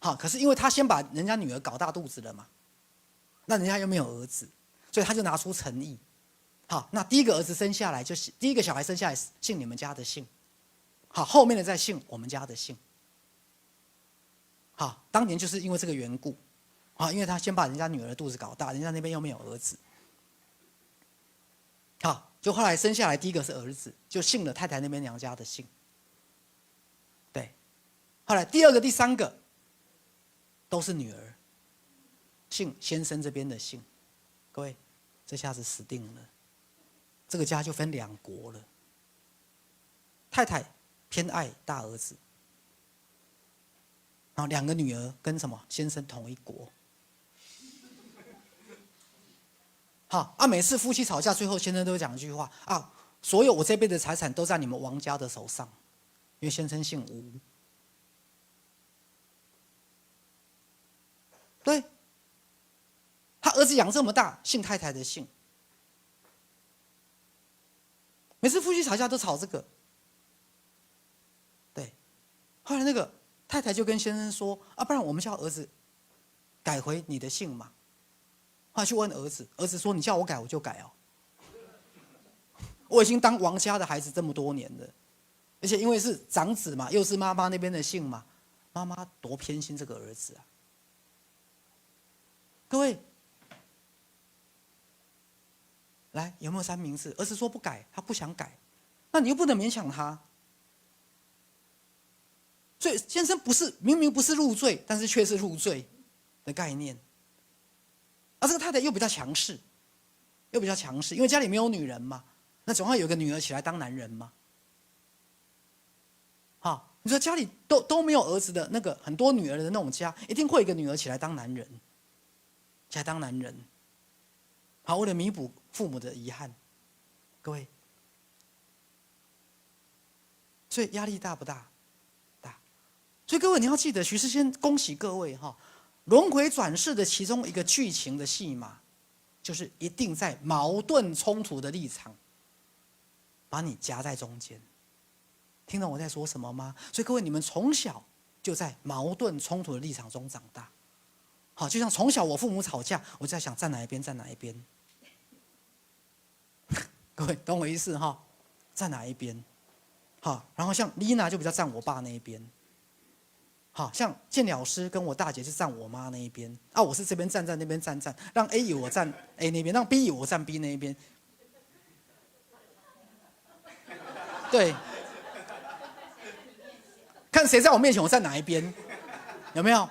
好，可是因為他先把人家女兒搞大肚子了嘛，那人家又沒有兒子，所以他就拿出誠意。好，那第一個兒子生下來就是第一個小孩生下來姓你們家的姓，好，後面的再姓我們家的姓。好，當年就是因為這個緣故，啊，因為他先把人家女兒的肚子搞大，人家那邊又沒有兒子。好，就後來生下來第一個是兒子，就姓了太太那邊娘家的姓。對，後來第二個、第三個都是女兒，姓先生這邊的姓。各位，這下子死定了，這個家就分兩國了。太太偏愛大兒子，然後兩個女兒跟什麼先生同一國。好啊，每次夫妻吵架，最後先生都會講一句話啊：所有我這輩子的財產都在你們王家的手上，因為先生姓吳。對，他兒子養這麼大，姓太太的姓。每次夫妻吵架都吵這個。對，後來那個太太就跟先生說：啊，不然我們叫兒子改回你的姓嘛。後來去問兒子，兒子說：你叫我改我就改哦。我已經當王家的孩子這麼多年了，而且因為是長子嘛，又是媽媽那邊的姓嘛，媽媽多偏心這個兒子啊。各位，來，有沒有三明治？兒子說不改，他不想改，那你又不能勉強他。所以先生明明不是入贅，但是卻是入贅的概念。而這個太太又比較強勢，因為家裡沒有女人嘛，那總要有個女兒起來當男人嘛。好，你說家裡都沒有兒子的那個很多女兒的那種家，一定會有一個女兒起來當男人。好，為了彌補父母的遺憾，各位，所以壓力大不大？大。所以各位你要記得，徐師先恭喜各位哈，輪迴轉世的其中一個劇情的戲碼，就是一定在矛盾衝突的立場，把你夾在中間。聽懂我在說什麼嗎？所以各位，你們從小就在矛盾衝突的立场中長大。好，就像從小我父母吵架，我就在想站哪一邊，站哪一邊。各位懂我意思哈？站哪一邊？好，然後像麗娜就比較站我爸那一邊。好，像建老師跟我大姐就站我媽那一邊啊，我是這邊站那邊站，讓 A 以為我站 A 那邊，讓 B 以為我站 B 那一邊。對，看誰在我面前，我站哪一邊，有沒有？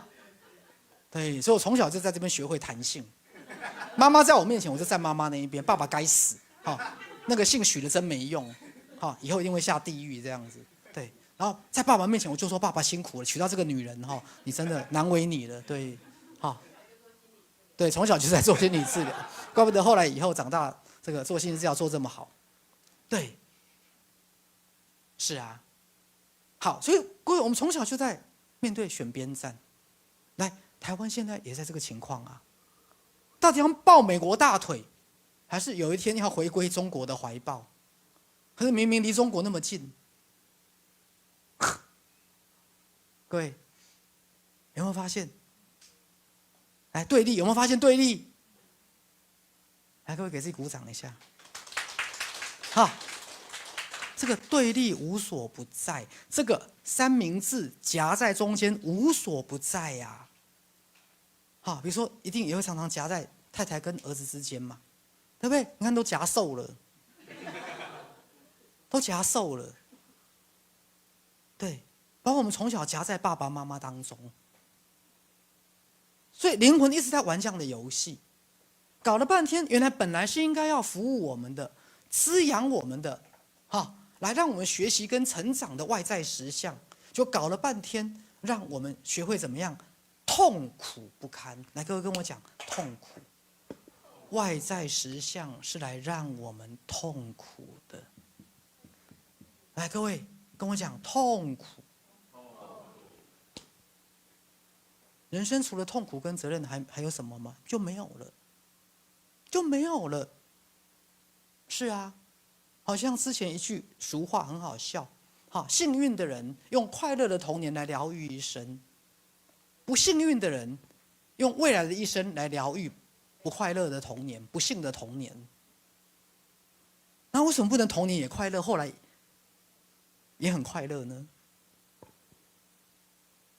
對，所以我從小就在這邊學會彈性。媽媽在我面前，我就站媽媽那一邊。爸爸該死，那個姓許的真沒用，以後一定會下地獄這樣子。對，然後在爸爸面前，我就說爸爸辛苦了，娶到這個女人你真的難為你了。對，对，從小就在做心理治療，怪不得後來以後長大，這個做心理治療做這麼好。對，是啊。好，所以各位，我們從小就在面對選邊站。來，台灣現在也在這個情況啊，到底要抱美國大腿，還是有一天要回歸中國的懷抱？可是明明離中國那麼近，各位有沒有發現？來，對立有沒有發現對立？來，各位給自己鼓掌一下。好，這個對立無所不在，這個三明治夾在中間無所不在呀。好，比如說一定也會常常夾在太太跟兒子之間嘛，對不对？你看都夾瘦了，對，包括我們從小夾在爸爸媽媽當中，所以靈魂一直在玩這樣的遊戲，搞了半天，原來本來是應該要服務我們的、滋養我們的，來讓我們學習跟成長的外在實相，就搞了半天，讓我們學會怎麼樣痛苦不堪。來，各位跟我講，痛苦，外在實相是來讓我們痛苦的。來，各位跟我講，痛苦。人生除了痛苦跟責任，還有什麼嗎？就沒有了。是啊，好像之前一句俗話很好笑，幸運的人用快樂的童年來療癒一生，不幸運的人，用未來的一生來療癒不快樂的童年、不幸的童年。那為什麼不能童年也快樂，後來也很快樂呢？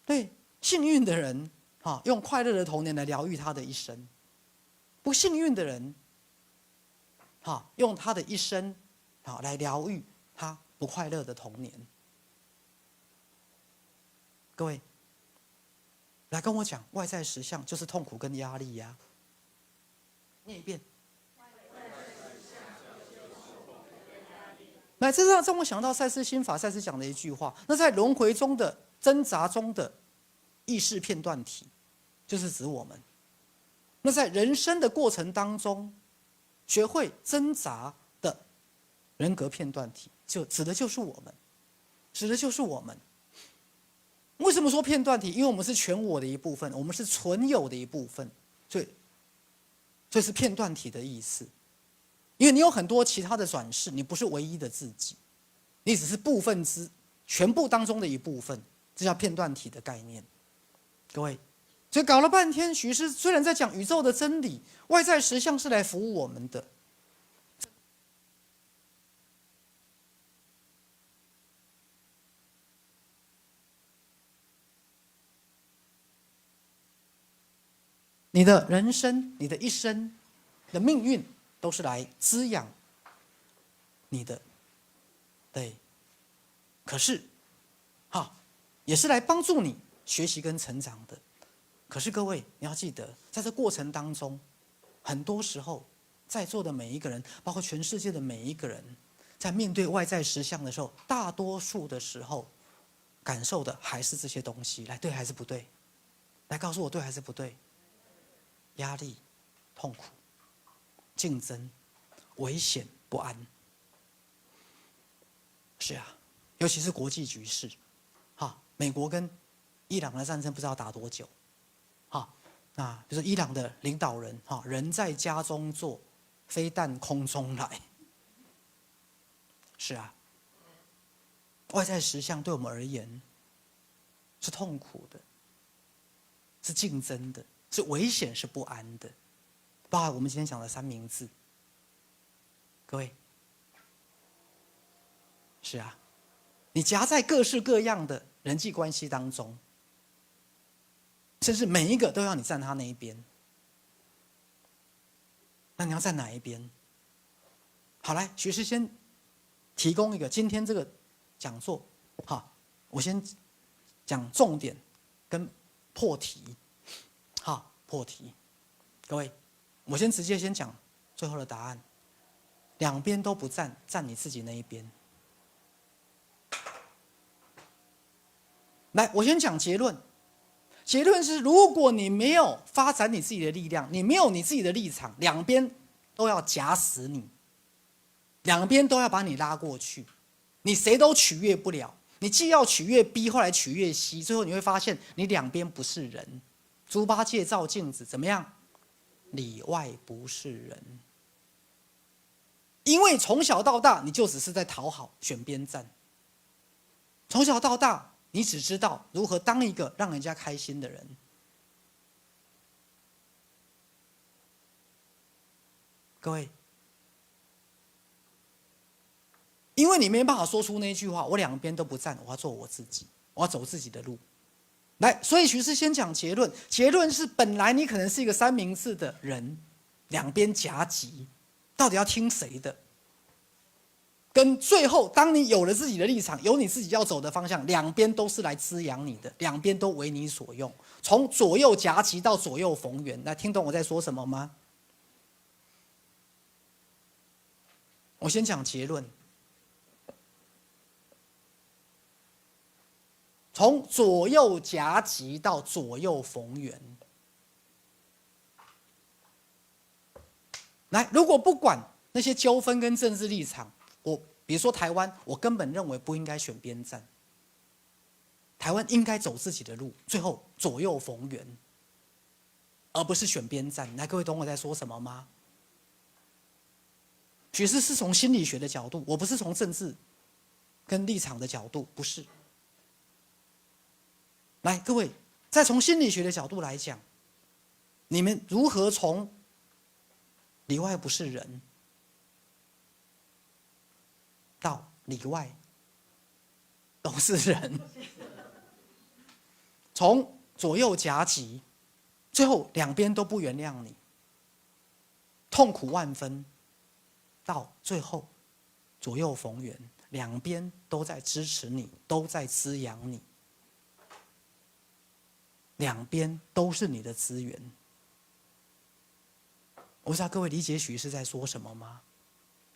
對，幸運的人用快樂的童年來療癒他的一生；不幸運的人，用他的一生來療癒他不快樂的童年。各位，來跟我講，外在實相就是痛苦跟壓力呀。念一遍。來，這讓我想到賽斯心法，賽斯講的一句話：那在輪迴中的掙扎中的意識片段體，就是指我們。那在人生的過程當中，學會掙扎的人格片段體，就指的就是我們，指的就是我們。為什麼說片段體？因為我們是全我的一部分，我們是存有的一部分，所以是片段體的意思。因为你有很多其他的转世，你不是唯一的自己，你只是部分之全部当中的一部分，這叫片段體的概念。各位，所以搞了半天，許師雖然在講宇宙的真理，外在實相是來服務我們的。你的人生，你的一生的命運，都是來滋養你的，对。可是，也是来幫助你學習跟成長的。可是各位，你要記得，在這過程當中，很多時候，在座的每一個人，包括全世界的每一個人，在面對外在實相的時候，大多數的時候，感受的還是這些東西。來，對還是不對？來告訴我，對還是不對？壓力、痛苦、競爭、危險、不安，是啊，尤其是國際局勢，美國跟伊朗的戰爭不知道打多久，那比如說伊朗的領導人，人在家中坐，飛彈空中來，是啊，外在實相對我們而言是痛苦的，是競爭的。是危險，是不安的，包含我們今天講的三明治。各位，是啊，你夾在各式各樣的人際關係當中，甚至每一個都要你站他那一邊。那你要站哪一邊？好，來，許師先提供一個今天這個講座，我先講重點跟破題。破題，各位，我先直接講最後的答案。兩邊都不站，站你自己那一邊。來，我先講結論。結論是，如果你沒有發展你自己的力量，你沒有你自己的立場，兩邊都要夾死你，兩邊都要把你拉過去，你誰都取悅不了。你既要取悅 B， 後來取悅 C， 最後你會發現你兩邊不是人。豬八戒照鏡子，怎麼樣？裡外不是人。因為從小到大，你就只是在討好、選邊站。從小到大，你只知道如何當一個讓人家開心的人。各位，因為你沒辦法說出那句話，我兩邊都不站，我要做我自己，我要走自己的路。來，所以許師先講結論。結論是，本來你可能是一個三明治的人，兩邊夾擊，到底要聽誰的？跟最後，當你有了自己的立場，有你自己要走的方向，兩邊都是來滋養你的，兩邊都為你所用，從左右夾擊到左右逢源。來，聽懂我在說什麼嗎？我先講結論。從左右夾擊到左右逢源。來，如果不管那些糾紛跟政治立場，比如說台灣，我根本認為不應該選邊站，台灣應該走自己的路，最後左右逢源，而不是選邊站。來，各位懂我在說什麼嗎？許師是從心理學的角度，我不是從政治跟立場的角度，不是。來，各位，再從心理學的角度來講，你們如何從裡外不是人，到裡外都是人，從左右夾擊，最後兩邊都不原諒你，痛苦萬分，到最後左右逢源，兩邊都在支持你，都在滋養你，兩邊都是你的資源。我不知道各位理解許醫師在說什麼嗎？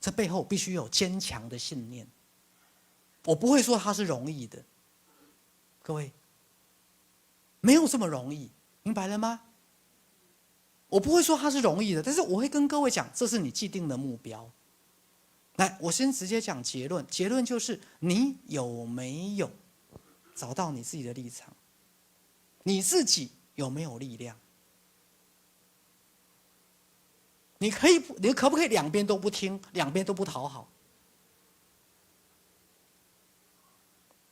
這背後必須有堅強的信念。我不會說它是容易的，各位，沒有這麼容易，明白了嗎？我不會說它是容易的，但是我會跟各位講，這是你既定的目標。來，我先直接講結論，結論就是你有沒有找到你自己的立場？你自己有沒有力量？你可不可以兩邊都不聽，兩邊都不討好？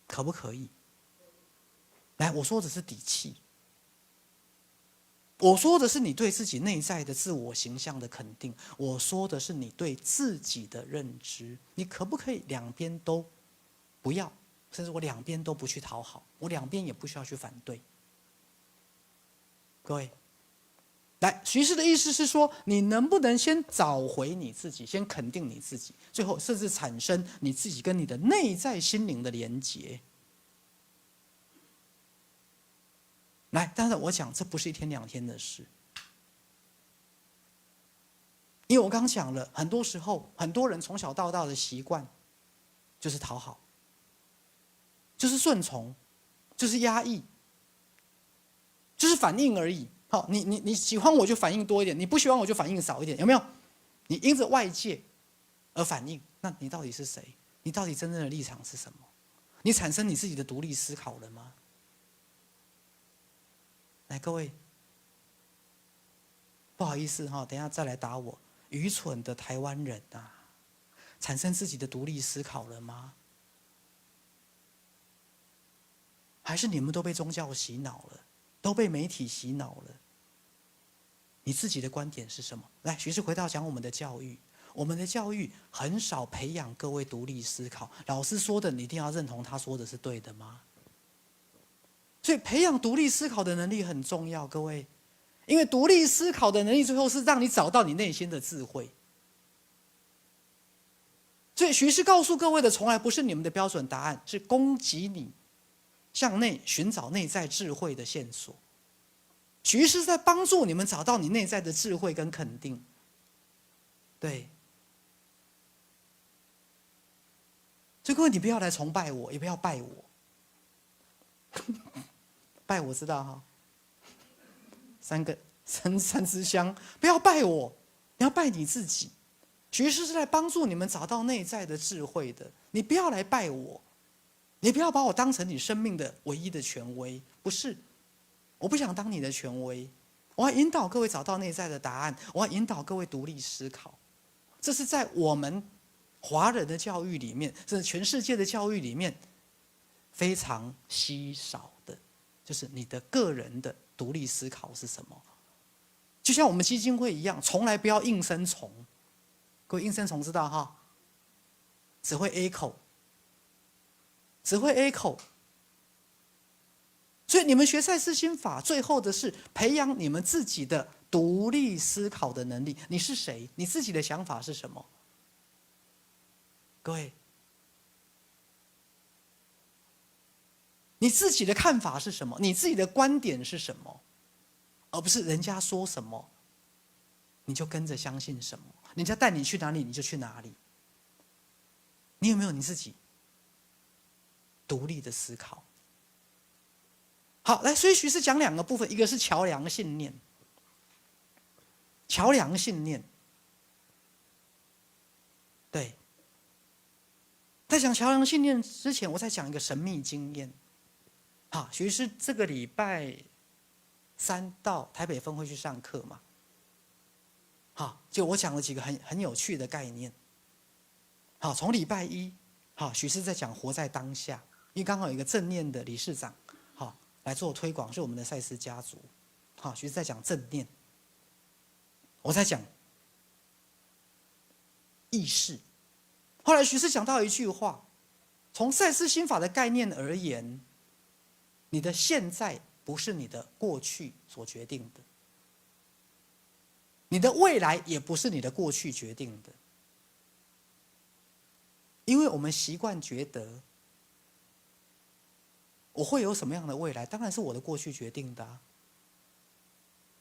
可不可以？來，我說的是底氣，我說的是你對自己內在的自我形象的肯定，我說的是你對自己的認知。你可不可以兩邊都不要，甚至我两邊都不去討好，我两邊也不需要去反对？各位，來，許醫師的意思是說，你能不能先找回你自己，先肯定你自己，最後甚至產生你自己跟你的內在心靈的連結？來，當然我講這不是一天兩天的事，因為我剛講了，很多時候很多人從小到大的習慣就是討好，就是順從，就是壓抑，就是反應而已。好，你喜歡我就反應多一點，你不喜歡我就反應少一點，有沒有？你因着外界而反應，那你到底是誰？你到底真正的立場是什麼？你產生你自己的獨立思考了嗎？來，各位，不好意思哈，等一下再來打我。愚蠢的台灣人啊，產生自己的獨立思考了嗎？還是你們都被宗教洗腦了，都被媒體洗腦了？你自己的觀點是什麼？來，許醫師回到講我們的教育，我們的教育很少培養各位獨立思考。老師說的，你一定要認同他說的是對的嗎？所以培養獨立思考的能力很重要，各位，因為獨立思考的能力最後是讓你找到你內心的智慧。所以许醫師告訴各位的，從來不是你們的標準答案，是供給你向內尋找內在智慧的線索。許醫師是在幫助你們找到你內在的智慧跟肯定。對，所以各位，你不要來崇拜我，也不要拜我。拜我知道哈，三支香，不要拜我，你要拜你自己。許醫師是在幫助你們找到內在的智慧的，你不要來拜我，你不要把我當成你生命的唯一的權威，不是，我不想當你的權威，我要引導各位找到內在的答案，我要引導各位獨立思考。這是在我們華人的教育裡面，甚至全世界的教育裡面非常稀少的，就是你的個人的獨立思考是什麼。就像我們基金會一樣，從來不要應聲蟲。各位，應聲蟲知道哈？只會 echo， 只會 echo。所以你們學賽斯心法，最後的是培養你們自己的獨立思考的能力。你是誰？你自己的想法是什麼？各位，你自己的看法是什麼？你自己的觀點是什麼？而不是人家說什麼，你就跟着相信什麼。人家帶你去哪裡，你就去哪裡。你有沒有你自己獨立的思考？好，來，所以許醫師講兩個部分，一個是橋梁信念。橋梁信念，對。在講橋梁信念之前，我再講一個神秘經驗。好，許醫師這個禮拜3到台北分會去上課嘛。好，就我講了幾個很有趣的概念。好，從禮拜1，好，許醫師在講活在當下，因為剛好有一個正念的理事長，好，來做推廣，是我們的賽斯家族。好，徐師在講正念，我在講意識。後來徐師講到一句話，從賽斯心法的概念而言，你的現在不是你的過去所決定的，你的未來也不是你的過去決定的。因為我們習慣覺得，我會有什麼樣的未來，當然是我的過去決定的啊。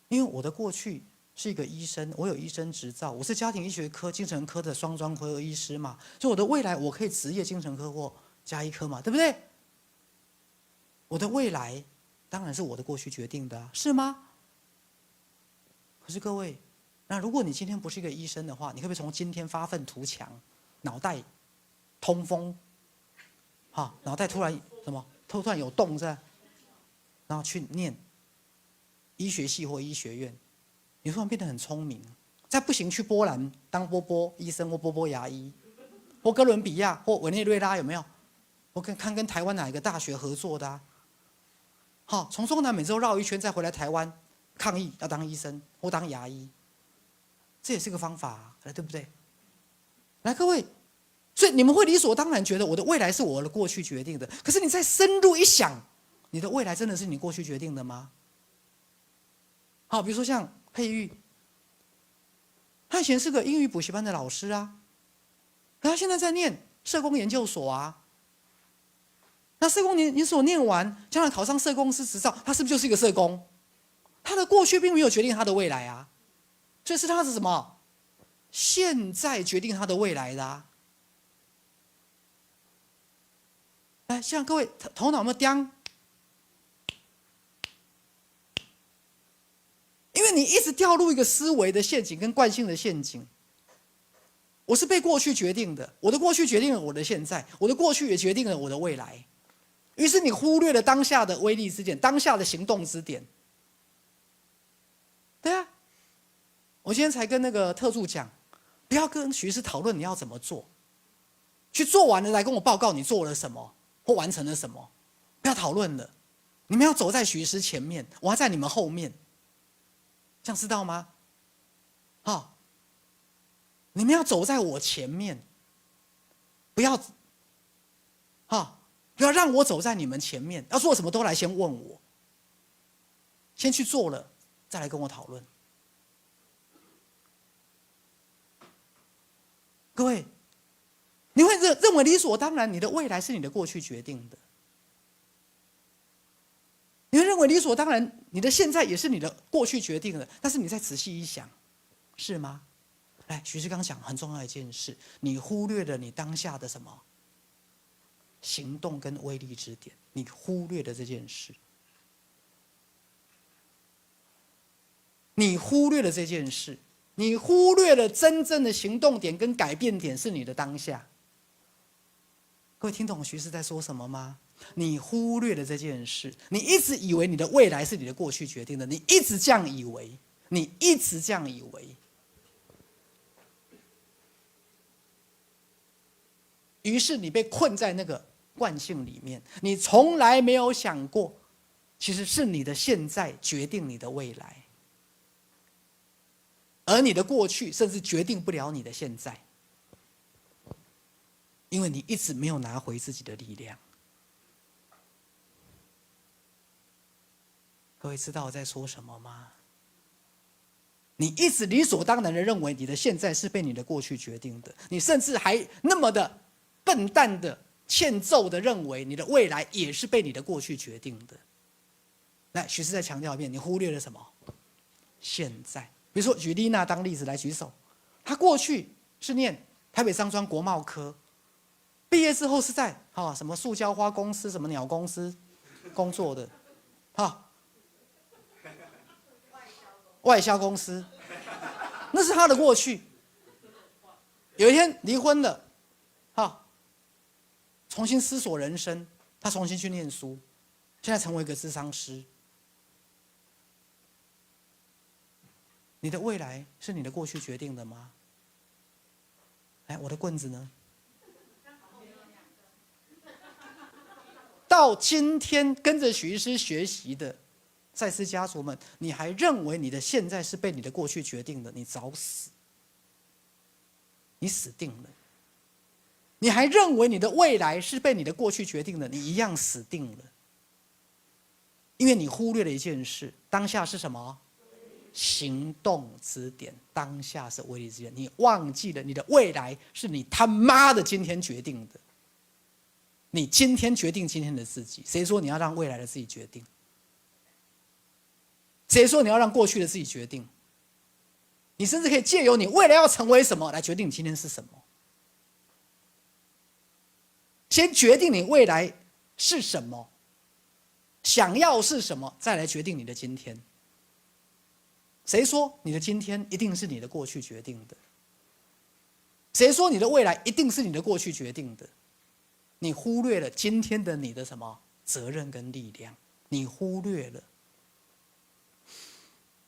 因為我的過去是一個醫生，我有醫生執照，我是家庭醫學科、精神科的雙專科醫師嘛，所以我的未來我可以執業精神科或家醫科嘛，對不對？我的未來當然是我的過去決定的啊，是嗎？可是各位，那如果你今天不是一個醫生的話，你可不可以從今天發憤圖強，腦袋通風，哈，腦袋突然什麼？突然有洞是吧？然後去念醫學系或醫學院，你突然变得很聰明。再不行，去波蘭當波波醫生或波波牙醫，或哥倫比亞或委內瑞拉有沒有？我看跟台灣哪一個大學合作的啊？好，從中南美洲繞一圈，再回來台灣抗議要當醫生或當牙醫，這也是個方法啊，對不對？來，各位。所以你們會理所當然覺得我的未来是我的過去決定的，可是你再深入一想，你的未來真的是你過去決定的嗎？好，比如說像佩玉，他以前是個英語補習班的老師啊，可他現在在念社工研究所啊。那社工研究所念完，將來考上社工師執照，他是不是就是一個社工？他的過去並沒有決定他的未來啊，所以是他的什麼？現在決定他的未來的啊。來，像各位頭腦有沒有顛？因為你一直掉入一個思維的陷阱跟慣性的陷阱。我是被過去決定的，我的過去決定了我的現在，我的過去也決定了我的未来。於是你忽略了當下的威力之點，當下的行動之點。對啊，我今天才跟那個特助講，不要跟徐師討論你要怎麼做，去做完了來跟我報告你做了什麼。或完成了什麼？不要討論了，你們要走在徐師前面，我要在你們後面，這樣知道嗎？好，你們要走在我前面，不要讓我走在你們前面，要做什麼都來先問我，先去做了，再來跟我討論。各位。你會認為理所當然，你的未來是你的過去決定的。你會認為理所當然，你的現在也是你的過去決定的。但是你再仔細一想，是嗎？來，徐師剛講很重要的一件事，你忽略了你當下的什麼行動跟威力之點，你忽略了這件事，你忽略了这件事，你忽略了真正的行動點跟改變點是你的當下。各位聽懂徐師在說什麼嗎？你忽略了這件事，你一直以為你的未來是你的過去決定的，你一直這樣以為，你一直這樣以為，於是你被困在那個慣性裡面，你從來沒有想過，其實是你的現在決定你的未來，而你的過去甚至決定不了你的現在。因為你一直沒有拿回自己的力量。各位知道我在說什麼嗎？你一直理所當然的認為你的現在是被你的過去決定的，你甚至還那麼的笨蛋的欠揍的認為你的未來也是被你的過去決定的。來，徐師再強調一遍，你忽略了什麼？現在。比如說舉麗娜當例子來舉手，她過去是念台北商專國貿科。畢業之後是在什麼塑膠花公司、什麼鳥公司工作的，外銷公司，那是他的過去。有一天離婚了，重新思索人生，他重新去念書，現在成為一個諮商師。你的未來是你的過去決定的嗎？來，我的棍子呢？到今天跟着許醫師學習的賽斯家族們，你還認為你的現在是被你的過去決定的，你找死，你死定了。你還認為你的未來是被你的過去決定的，你一樣死定了。因為你忽略了一件事，當下是什麼？行動之點，當下是威力之點。你忘記了你的未來是你他媽的今天決定的。你今天決定今天的自己，誰說你要讓未來的自己決定？誰說你要讓過去的自己決定？你甚至可以借由你未來要成為什麼來決定你今天是什麼。先決定你未來是什麼，想要是什麼，再來決定你的今天。誰說你的今天一定是你的過去決定的？誰說你的未來一定是你的過去決定的？你忽略了今天的你的什麼責任跟力量？你忽略了。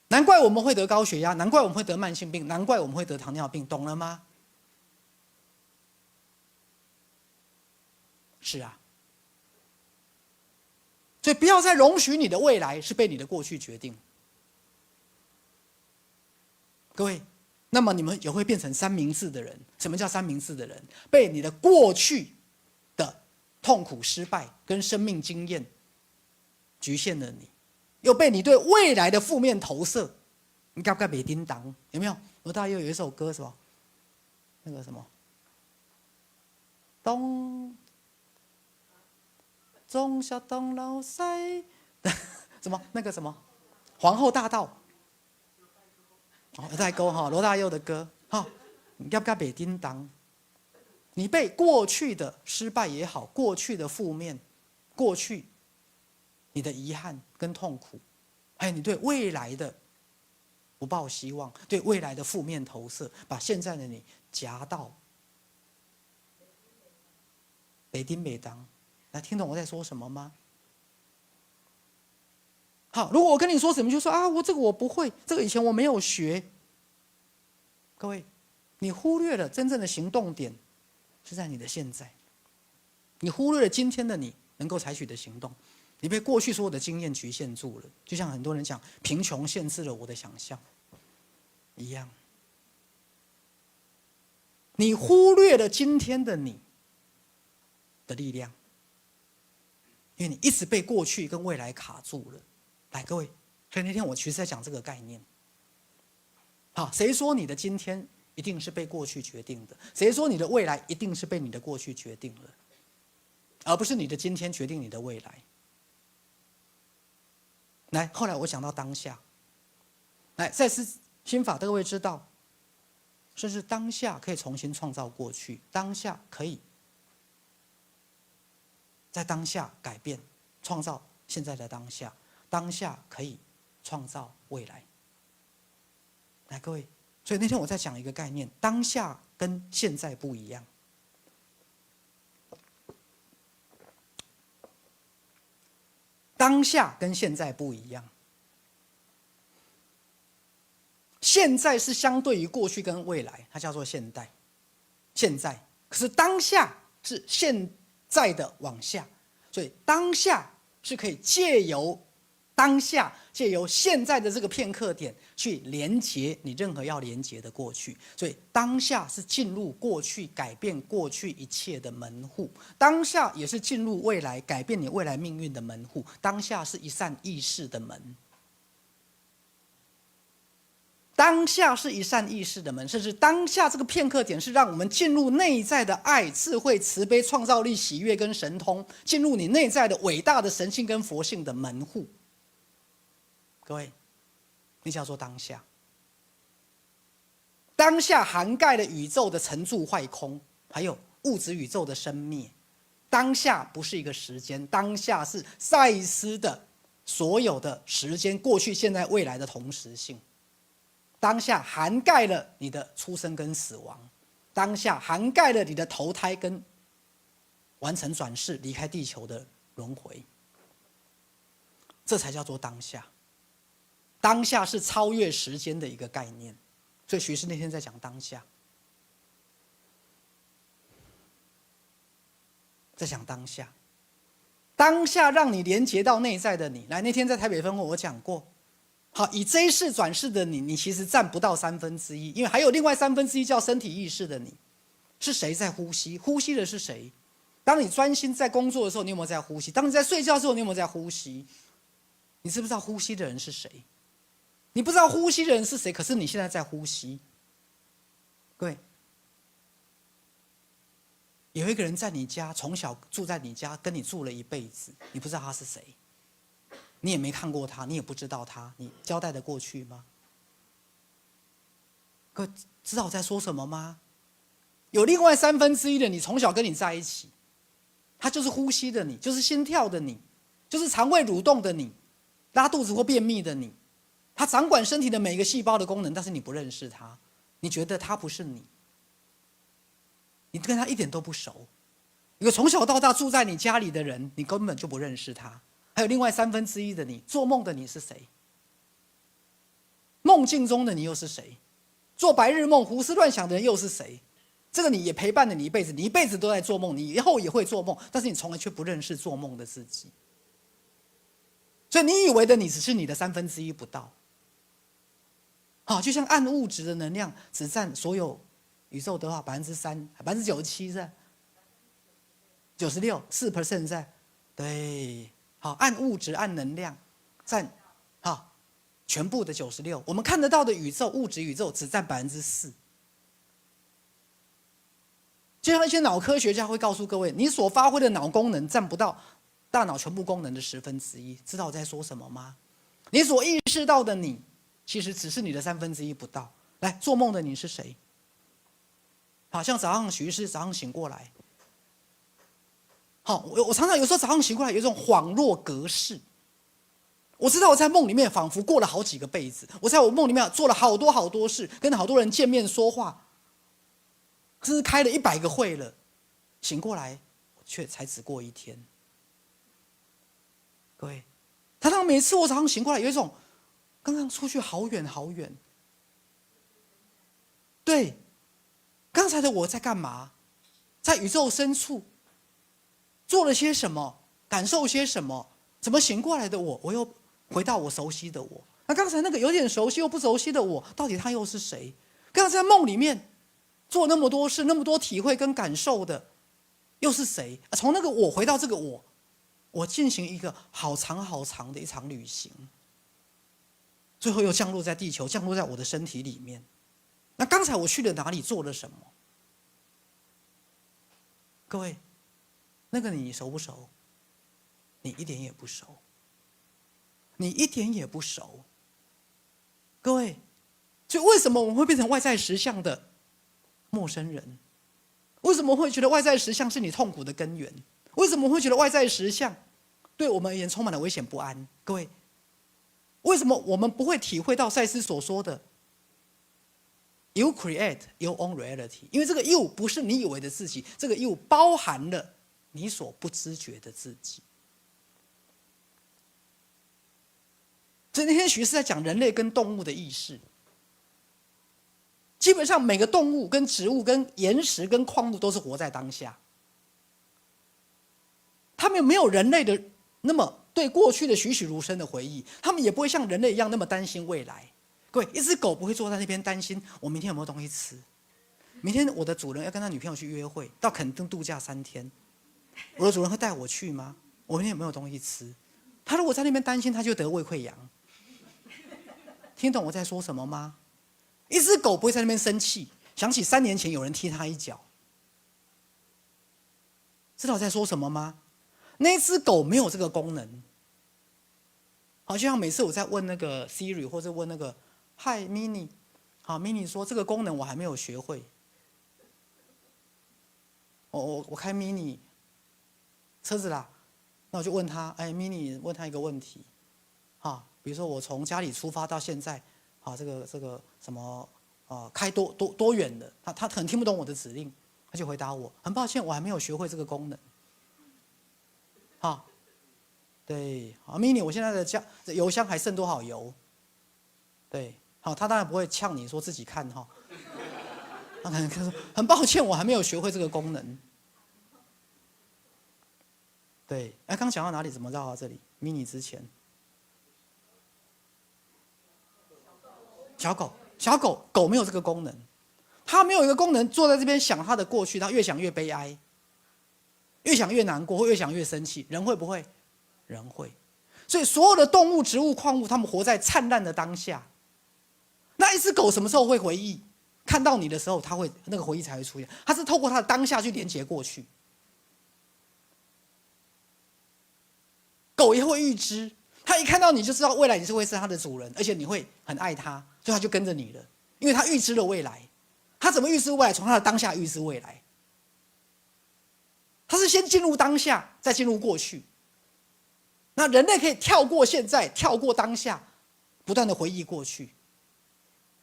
難怪我們會得高血壓，難怪我們會得慢性病，難怪我們會得糖尿病，懂了嗎？是啊，所以不要再容許你的未來是被你的过去決定。各位，那麼你們也會變成三明治的人。什麼叫三明治的人？被你的過去的痛苦、失敗跟生命經驗局限了你，又被你對未來的負面投射。你該不該沒叮當？有沒有？羅大佑有一首歌是吧？那個什麼，東。忠孝東路西，什麼那個什麼皇後大道，代溝哈，羅大佑的歌哈，你要不要北叮當？你被過去的失敗也好，過去的負面，過去你的遺憾跟痛苦，還有你對未來的不抱希望，對未來的負面投射，把現在的你夾到北叮北當。來，聽懂我在說什麼嗎？好，如果我跟你說什麼，就說啊，我这個我不會，這個以前我沒有學。各位，你忽略了真正的行動點是在你的現在，你忽略了今天的你能夠採取的行動，你被過去所有的經驗局限住了。就像很多人講，貧窮限制了我的想象一樣，你忽略了今天的你的力量。因為你一直被過去跟未來卡住了。來，各位，所以那天我其實在講這個概念。好，誰說你的今天一定是被過去決定的？誰說你的未來一定是被你的過去決定了？而不是你的今天決定你的未來。來，後來我講到當下。來，賽斯心法，各位知道，甚至當下可以重新創造過去，當下可以在當下改變，創造現在的当下，当下可以創造未來。來，各位，所以那天我在講一個概念，當下跟現在不一樣。當下跟現在不一樣，現在是相對於過去跟未來，它叫做現代。現在，可是當下是現在的往下，所以當下是可以借由當下，借由現在的這個片刻點去連接你任何要連接的過去，所以當下是進入過去，改變過去一切的門戶；當下也是進入未來，改變你未來命運的門戶。當下是一扇意識的門。當下是一扇意識的門，甚至當下這個片刻點是讓我們進入內在的愛、智慧、慈悲、創造力、喜悅跟神通，進入你內在的偉大的神性跟佛性的門戶。各位，你叫做當下。當下涵蓋了宇宙的成住壞空，還有物質宇宙的生滅。當下不是一個時間，當下是賽斯的所有的時間，過去、現在、未來的同時性。當下涵蓋了你的出生跟死亡，當下涵蓋了你的投胎跟完成轉世離開地球的輪迴，這才叫做當下。當下是超越時間的一個概念，所以徐師那天在講當下，在講當下。當下讓你連接到內在的你。來，那天在台北分會我講過，好，以這一世轉世的你，你其實佔不到1/3，因為還有另外1/3叫身體意識的你。是誰在呼吸？呼吸的是誰？當你專心在工作的時候，你有沒有在呼吸？當你在睡覺的時候，你有沒有在呼吸？你知不知道呼吸的人是誰？你不知道呼吸的人是誰，可是你現在在呼吸。各位，有一個人在你家，從小住在你家，跟你住了一輩子，你不知道他是誰，你也沒看過他，你也不知道他，你交代得過去嗎？各位，知道我在說什麼嗎？有另外1/3的你，從小跟你在一起，他就是呼吸的你，就是心跳的你，就是腸胃蠕動的你，拉肚子或便秘的你，他掌管身體的每一個細胞的功能，但是你不認識他，你覺得他不是你，你跟他一點都不熟。一個從小到大住在你家裡的人，你根本就不認識他。還有另外1/3的你，做夢的你是誰？夢境中的你又是誰？做白日夢胡思亂想的人又是誰？這個你也陪伴了你一輩子，你一輩子都在做夢，你以後也會做夢，但是你從來卻不認識做夢的自己。所以你以為的你只是你的1/3不到。好，就像暗物質的能量只佔所有宇宙的話3%、97%是96%4%在，对，好，暗物質暗能量佔好全部的96%，我们看得到的宇宙物質宇宙只佔4%。就像一些腦科學家會告訴各位，你所發揮的腦功能佔不到大腦全部功能的1/10，知道我在說什麼嗎？你所意識到的你，其實只是你的1/3不到。來，做夢的你是誰？好像早上許醫師早上醒過來，好，我常常有時候早上醒過來有一種恍若隔世。我知道我在夢裡面仿佛過了好幾個輩子，我在我夢裡面做了好多事，跟好多人見面說話。甚至開了100個會了，醒過來卻才只過1天。各位，常常每次我早上醒過來，有一種剛剛出去好遠好遠。對，剛才的我在幹嘛？在宇宙深處做了些什麼？感受些什麼？怎麼醒過來的我，我又回到我熟悉的我？那剛才那個有點熟悉又不熟悉的我，到底他又是誰？剛才在夢裡面做那麼多事，那麼多體會跟感受的，又是誰？從那個我回到這個我，我進行一個好長好長的一場旅行，最後又降落在地球，降落在我的身體裡面。那剛才我去了哪裡，做了什麼？各位，那個你熟不熟？你一點也不熟，你一點也不熟。各位，所以為什麼我們會變成外在實相的陌生人？為什麼會覺得外在實相是你痛苦的根源？為什麼會覺得外在實相對我們而言充滿了危險不安？各位，為什麼我們不會體會到賽斯所說的 You create your own reality？ 因為這個 you 不是你以為的自己，這個 you 包含了你所不知覺的自己。所以那天徐是在講人類跟動物的意識。基本上每個動物跟植物跟岩石跟礦物都是活在當下，他們沒有人類的那麼對過去的栩栩如生的回憶，他們也不會像人類一樣那麼擔心未來。各位，一隻狗不會坐在那邊擔心我明天有沒有東西吃，明天我的主人要跟他女朋友去約會，到墾丁度假3天，我的主人會帶我去嗎？我明天有沒有東西吃？他如果在那邊擔心，他就得胃潰瘍。聽懂我在說什麼嗎？一隻狗不會在那邊生氣，想起3年前有人踢他一腳。知道我在說什麼嗎？那隻狗沒有這個功能。好，就像每次我在問那個 Siri 或者問那個 Hi Mini， 好 Mini 說這個功能我還沒有學會。我開 Mini 車子啦，那我就問他，哎 Mini 問他一個問題，好，比如說我從家裡出發到現在。啊，這個什麼開多遠的？他可能聽不懂我的指令，他就回答我：很抱歉，我還沒有學會這個功能。好，對，好 ，mini， 我現在的油箱還剩多少油？對，好，他當然不會嗆你說自己看哈，他可能說：很抱歉，我還沒有學會這個功能。對，哎，剛講到哪裡？怎麼繞到這裡？mini 之前，小狗沒有這個功能，它沒有一個功能，坐在這邊想它的過去，它越想越悲哀，越想越難過，或越想越生氣。人會不會？人會。所以所有的動物、植物、礦物，它們活在燦爛的當下。那一隻狗什麼時候會回憶？看到你的時候，它會那個回憶才會出現。它是透過它的當下去連接過去。狗也會預知，它一看到你就知道未來你是會是它的主人，而且你會很愛它，所以它就跟着你了。因為它預知了未來，它怎麼預知未来？從它的當下預知未來。它是先進入當下，再進入過去。那人類可以跳過現在，跳過當下，不斷的回憶過去，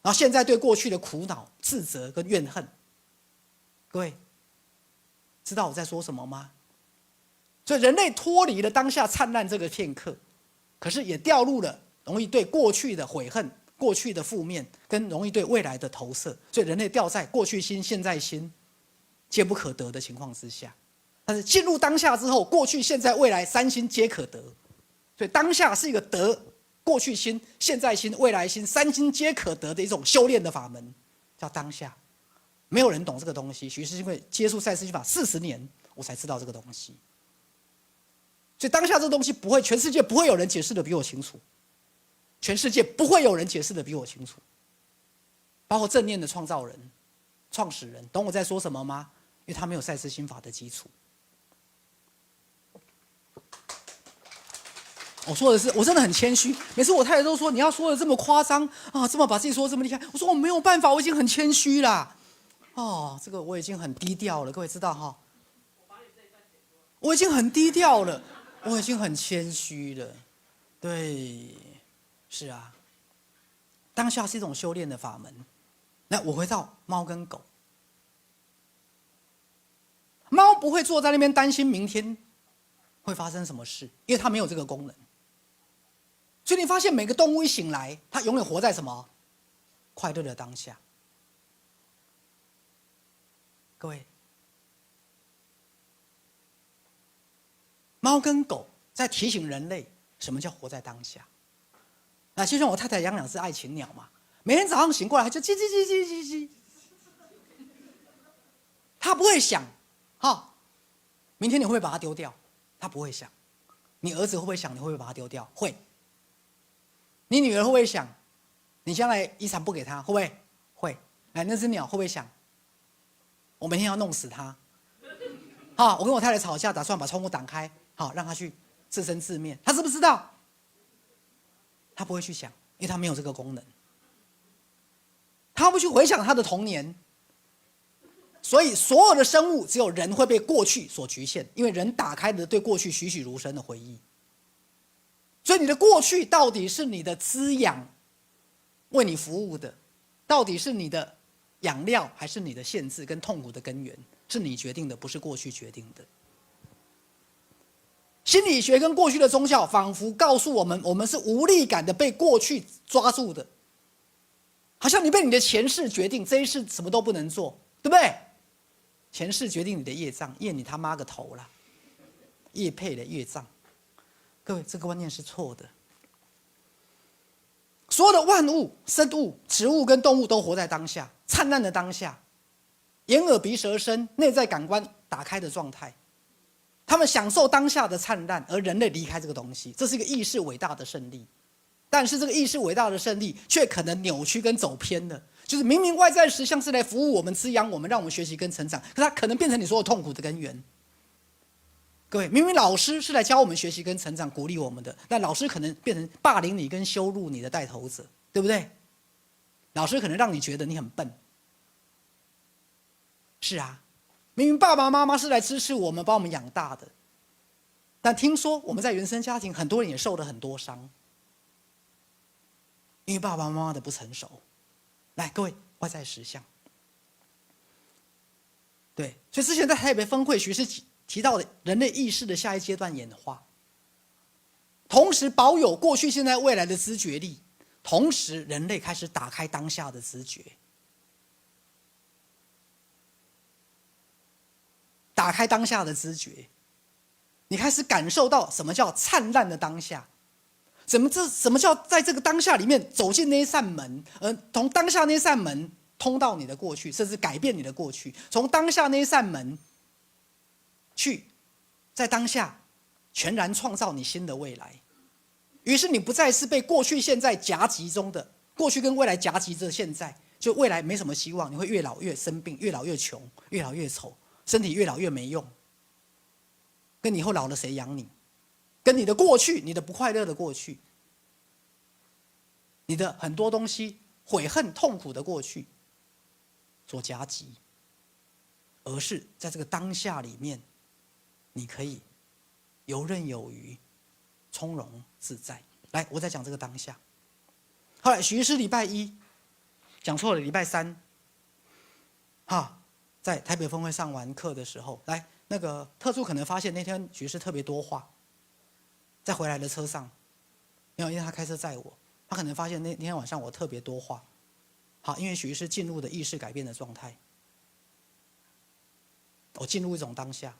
然後現在對過去的苦惱、自責跟怨恨。各位，知道我在說什麼嗎？所以人類脫離了當下燦爛這個片刻，可是也掉入了容易對過去的悔恨、過去的負面，跟容易對未來的投射。所以人類掉在過去心、現在心皆不可得的情況之下。但是進入當下之後，過去、現在、未來三心皆可得。所以當下是一個得過去心、現在心、未來心三心皆可得的一種修煉的法門，叫當下。沒有人懂這個東西，許是因為接觸賽斯心法40年，我才知道這個東西。所以當下這個東西不會，全世界不會有人解釋的比我清楚，全世界不會有人解釋的比我清楚，包括正念的創造人、創始人，懂我在說什麼嗎？因為他沒有賽斯心法的基礎。我說的是，我真的很謙虛。每次我太太都說你要說的這麼誇張啊，這麼把自己說的這麼厲害。我說我沒有辦法，我已經很謙虛啦。哦，這個我已經很低調了，各位知道哈。我已經很低調了，我已經很謙虛了。對，是啊。當下是一種修煉的法門。那我回到貓跟狗，貓不會坐在那邊擔心明天會發生什麼事，因為它沒有這個功能。所以你發現每個動物一醒來，它永遠活在什麼？快樂的當下。各位，貓跟狗在提醒人類什麼叫活在當下。那就像我太太養2隻愛情鳥嘛，每天早上醒過來就嘰嘰嘰嘰嘰嘰，它不會想，明天你会不會把它丟掉？它不會想。你兒子會不會想你會不會把它丟掉？會。你女兒會不會想，你將來遺產不給她？會不會？會。哎，那隻鳥會不會想，我每天要弄死它？我跟我太太吵架，打算把窗戶擋開，讓她去自生自滅。她知不知道？她不會去想，因為她沒有這個功能。她不去回想她的童年。所以，所有的生物只有人會被過去所局限，因為人打開了對過去栩栩如生的回憶。所以，你的過去到底是你的滋養，為你服務的，到底是你的養料，還是你的限制跟痛苦的根源？是你決定的，不是過去決定的。心理學跟過去的宗教仿佛告訴我們，我們是無力感的被過去抓住的，好像你被你的前世決定，這一世什麼都不能做，對不對？前世決定你的業障，業你他媽個頭啦！業配的業障，各位，這個觀念是錯的。所有的萬物、生物、植物跟動物都活在當下，燦爛的當下，眼耳鼻舌身內在感官打開的狀態，他們享受當下的燦爛，而人類離開這個東西，這是一個意識偉大的勝利。但是這個意識偉大的勝利，卻可能扭曲跟走偏了。就是明明外在實相是來服務我們、滋養我們、讓我們學習跟成長，可是它可能變成你所有痛苦的根源。各位，明明老師是來教我們學習跟成長、鼓勵我們的，但老師可能變成霸凌你跟羞辱你的帶頭者，對不對？老師可能讓你覺得你很笨。是啊，明明爸爸媽媽是來支持我們、把我們養大的，但聽說我們在原生家庭，很多人也受了很多傷，因為爸爸媽媽的不成熟。來，各位，外在實相。对，所以之前在台北分會，徐師提到的人類意識的下一階段演化，同時保有過去、現在、未來的知覺力，同時人類開始打開當下的知覺，打開當下的知覺。你開始感受到什麼叫燦爛的當下，什麼叫在這個當下裡面走進那一扇門，從當下那扇門通到你的過去，甚至改變你的過去，從當下那一扇門去在當下全然創造你新的未來。於是你不再是被過去、现在夾擊中的，過去跟未來夾擊着現在，就未來沒什麼希望，你會越老越生病，越老越窮，越老越醜，身體越老越沒用。跟你以後老了誰養你？跟你的過去，你的不快樂的過去，你的很多東西悔恨痛苦的過去所夾擊，而是在這個當下裡面，你可以游刃有餘，從容自在。來，我再講這個當下。後來許醫師禮拜一講錯了，禮拜三，在台北分會上完課的時候，來。那個特助可能發現那天許醫師特別多話，在回來的車上，因為他開車載我，他可能發現那天晚上我特別多話。好，因為許醫師進入的意識改變的狀態，我進入一種當下，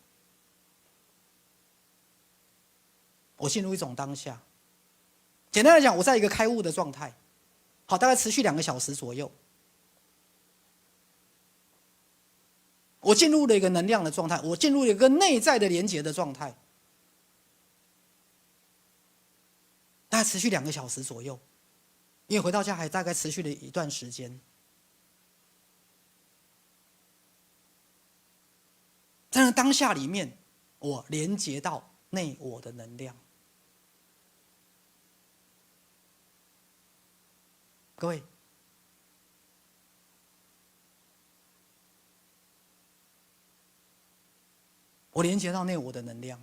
簡單來講，我在一個開悟的狀態，好，大概持續2個小時左右。我進入了一個能量的狀態，我進入了一個內在的連結的狀態，大概持續2個小時左右，因為回到家還大概持續了一段時間。在那當下裡面，我連接到內我的能量。各位，我連接到內我的能量，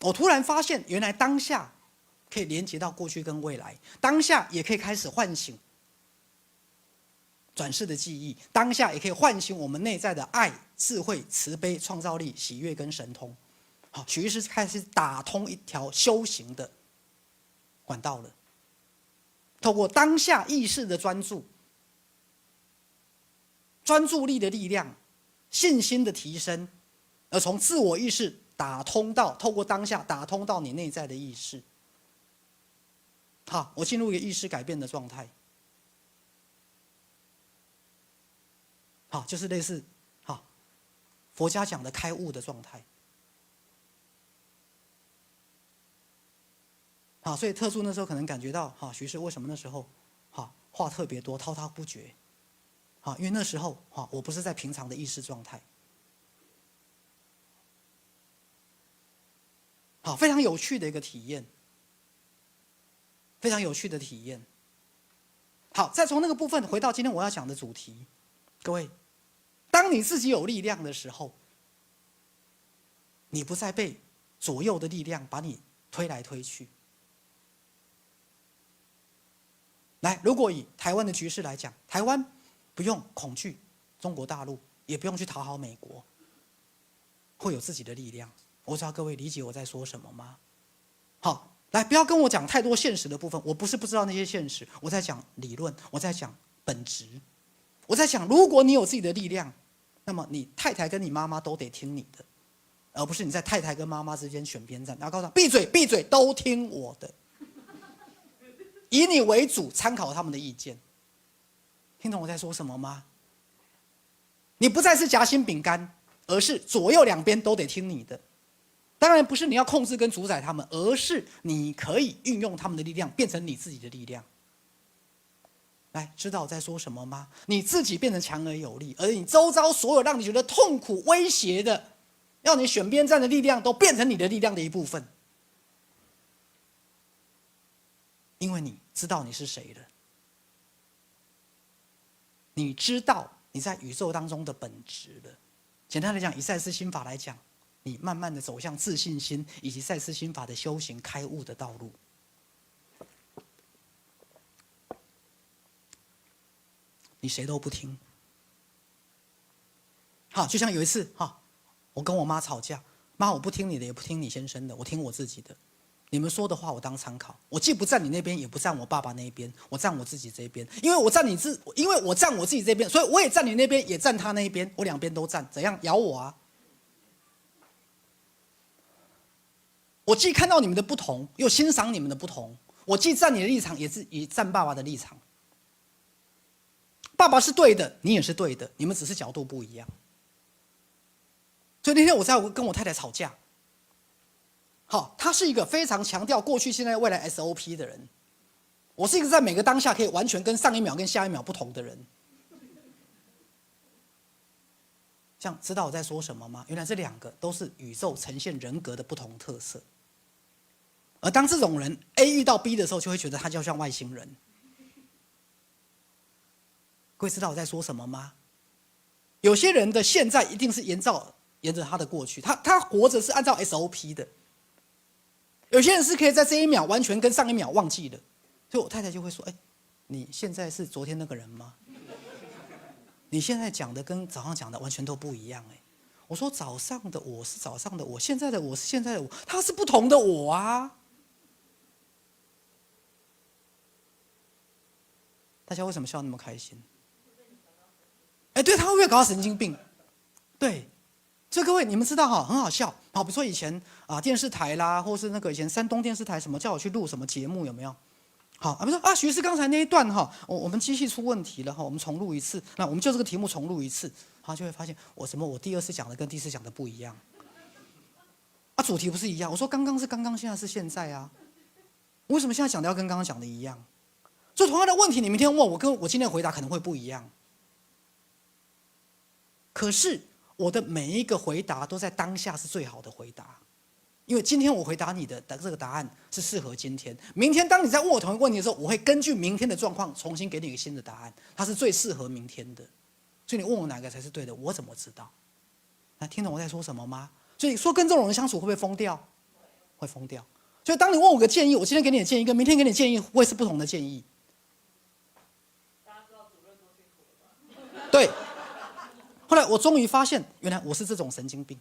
我突然發現，原來當下可以連接到過去跟未來，當下也可以開始喚醒轉世的記憶，當下也可以喚醒我們內在的愛、智慧、慈悲、創造力、喜悅跟神通。好，許醫師開始打通一條修行的管道了，透過當下意識的專注力的力量，信心的提升，而從自我意識打通到透過當下打通到你內在的意識。好，我進入一個意識改變的狀態。好，就是類似佛家講的開悟的狀態。好，所以特助那時候可能感覺到，許醫師為什麼那時候話特別多，滔滔不絕。因為那時候我不是在平常的意識狀態。好，非常有趣的一個體驗，非常有趣的體驗。好，再從那個部分回到今天我要講的主題，各位，當你自己有力量的時候，你不再被左右的力量把你推來推去。來，如果以台灣的局勢來講，台灣不用恐懼中國大陸，也不用去討好美國，會有自己的力量。我知道各位理解我在說什麼嗎？好，來，不要跟我講太多現實的部分，我不是不知道那些現實，我在講理論，我在講本質，我在講，如果你有自己的力量，那麼你太太跟你媽媽都得聽你的，而不是你在太太跟媽媽之間選邊站，然後告訴他閉嘴閉嘴，都聽我的，以你為主，參考他們的意見。聽懂我在說什麼嗎？你不再是夾心餅乾，而是左右兩邊都得聽你的。當然不是你要控制跟主宰他們，而是你可以運用他們的力量，變成你自己的力量。來，知道我在說什麼嗎？你自己变成強而有力，而你周遭所有讓你覺得痛苦、威脅的，要你選邊站的力量，都變成你的力量的一部分。因为你知道你是誰了。你知道你在宇宙當中的本質了。簡單來講，以賽斯心法來講，你慢慢的走向自信心以及賽斯心法的修行開悟的道路。你誰都不聽。好，就像有一次我跟我媽吵架，媽，我不聽你的，也不聽你先生的，我聽我自己的。你們說的話我當參考，我既不站你那邊，也不站我爸爸那邊，我站我自己這邊。因為我站我自己這邊，所以我也站你那邊，也站他那邊，我兩邊都站。怎樣咬我啊？我既看到你們的不同，又欣賞你們的不同。我既站你的立場，也站爸爸的立場。爸爸是對的，你也是对的，你們只是角度不一樣。所以那天我在跟我太太吵架。好，他是一個非常強調過去、現在、未來 SOP 的人。我是一個在每個當下可以完全跟上一秒跟下一秒不同的人。這樣知道我在說什麼嗎？原來這兩個都是宇宙呈現人格的不同特色。而當這種人 A 遇到 B 的時候，就會覺得他就像外星人。各位知道我在說什麼嗎？有些人的現在一定是沿着他的過去，他活着是按照 SOP 的。有些人是可以在這一秒完全跟上一秒忘記的。所以我太太就會說：“你現在是昨天那個人嗎？你現在講的跟早上講的完全都不一樣。”我說：“早上的我是早上的我，現在的我是現在的我，他是不同的我啊。”大家為什麼笑那麼開心？對，他會不會搞到神經病？對，所以各位你們知道哈，很好笑。好，比如說以前電視台啦，或是那個以前山東電視台什麼叫我去錄什麼節目，有沒有？好，比如說徐師剛才那一段哈，我們機器出問題了哈，我們重錄一次。那我們就這個題目重錄一次，好，就會發現我第二次講的跟第一次講的不一樣。主題不是一樣？我說剛剛是剛剛，現在是現在啊。為什麼現在講的要跟剛剛講的一樣？所以同樣的問題，你明天問我，跟我今天的回答可能會不一樣。可是我的每一個回答都在當下是最好的回答，因為今天我回答你的这個答案是適合今天。明天當你在問我同一個問題的時候，我會根據明天的狀況重新給你一個新的答案，它是最適合明天的。所以你問我哪個才是對的，我怎麼知道？那聽懂我在說什麼嗎？所以說跟這種人相處會不會瘋掉？會瘋掉。所以當你問我個建議，我今天給你的建議跟明天給你的建議會是不同的建議。對，後來我終於發現，原來我是這種神經病。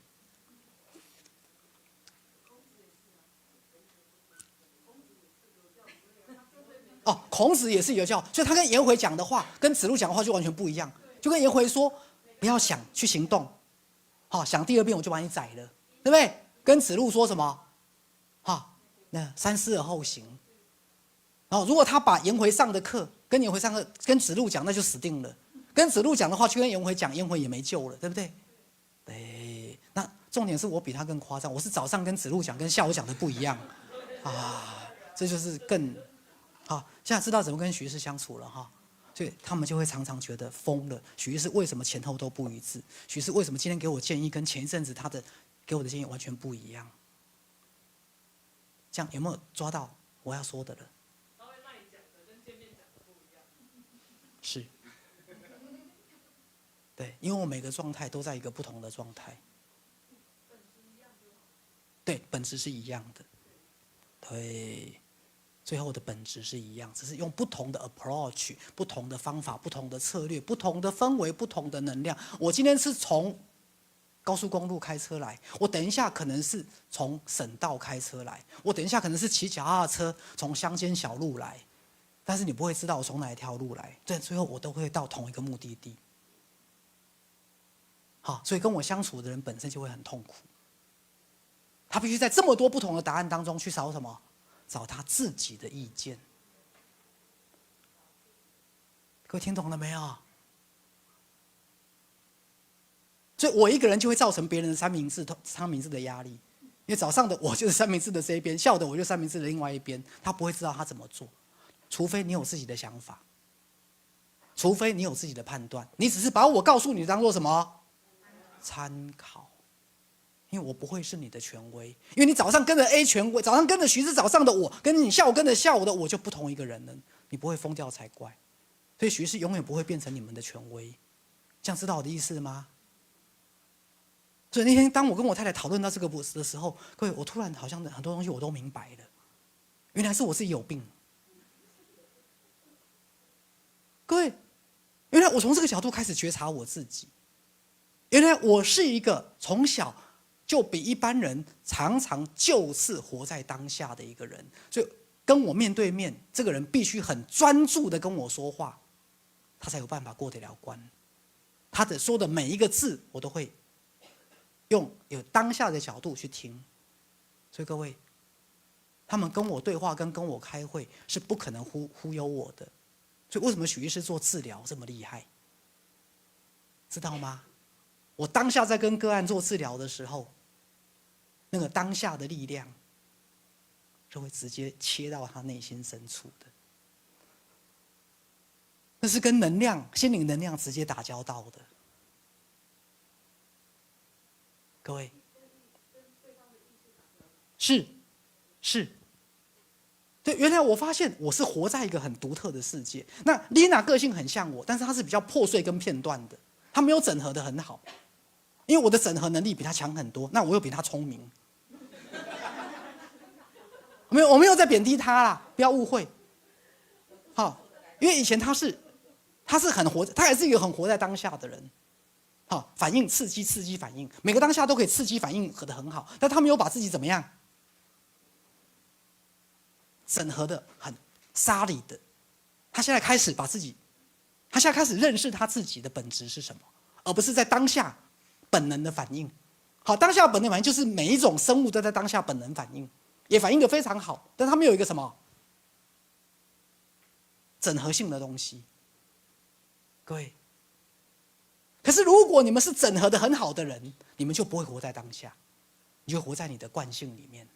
孔子也是有教，所以他跟颜回講的話，跟子路講的話就完全不一樣。就跟顏回說，不要想，去行動。想第二遍我就把你宰了，對不對？跟子路說什麼？那三思而後行。然後如果他把顏回上的課跟顏回上課跟子路講，那就死定了。跟子路講的話去跟顏回講，顏回也沒救了，对不對？对。那重點是我比他更誇張，我是早上跟子路講，跟下午講的不一樣這就是更現在知道怎麼跟徐醫師相處了哈。所以他們就會常常覺得瘋了。許醫師為什麼前後都不一致？許醫師為什麼今天給我建議跟前一陣子他的給我的建議完全不一樣？這樣有沒有抓到我要說的了？他會讓你講的跟見面講的不一樣。是。對，因為我每個狀態都在一個不同的狀態。對，本質是一樣的。對。最後的本質是一樣，只是用不同的 approach、不同的方法、不同的策略、不同的氛圍、不同的能量。我今天是從高速公路開車來，我等一下可能是從省道開車來，我等一下可能是騎腳踏車從鄉間小路來，但是你不會知道我從哪一條路來，對，最後我都會到同一個目的地。好，所以跟我相處的人本身就會很痛苦，他必須在這麼多不同的答案當中去找什麼？找他自己的意見。各位聽懂了沒有？所以我一個人就會造成別人的三明治的壓力，因為早上的我就是三明治的這一邊，下午的我就是三明治的另外一邊，他不會知道他怎麼做，除非你有自己的想法，除非你有自己的判斷，你只是把我告訴你當做什麼？參考。因為我不會是你的權威，因為你早上跟着 A 權威，早上跟着徐是早上的我，跟你下午跟着下午的我就不同一個人了，你不會瘋掉才怪。所以徐是永遠不會變成你們的權威，這樣知道我的意思嗎？所以那天當我跟我太太討論到這個的時候，各位，我突然好像很多東西我都明白了，原來是我自己有病。各位，原來我從這個角度開始覺察我自己，原來我是一個從小就比一般人常常就是活在當下的一個人，所以跟我面對面，這個人必須很專注的跟我說話，他才有辦法過得了關。他的說的每一個字，我都會用有當下的角度去聽。所以各位，他們跟我對話跟我開會是不可能忽悠我的。所以為什麼許醫師做治療這麼厲害？知道嗎？我當下在跟個案做治療的時候，那個當下的力量是會直接切到他內心深處的，那是跟能量、心靈能量直接打交道的。各位，是，对，原来我发现我是活在一个很獨特的世界。那麗娜個性很像我，但是她是比較破碎跟片段的，她沒有整合得很好。因為我的整合能力比她強很多，那我又比她聰明。我沒有在貶低她啦，不要誤會。好，因為以前她是很活，她也是一個很活在當下的人。好，反應刺激反應，每個當下都可以刺激反應合得很好，但她沒有把自己怎麼樣？整合的很沙裡的，他現在開始認識他自己的本質是什麼，而不是在當下本能的反應。好，當下本能反應就是每一種生物都在當下本能反應，也反應得非常好，但他沒有一個什麼整合性的東西。各位，可是如果你們是整合的很好的人，你們就不會活在當下，你就會活在你的慣性裡面。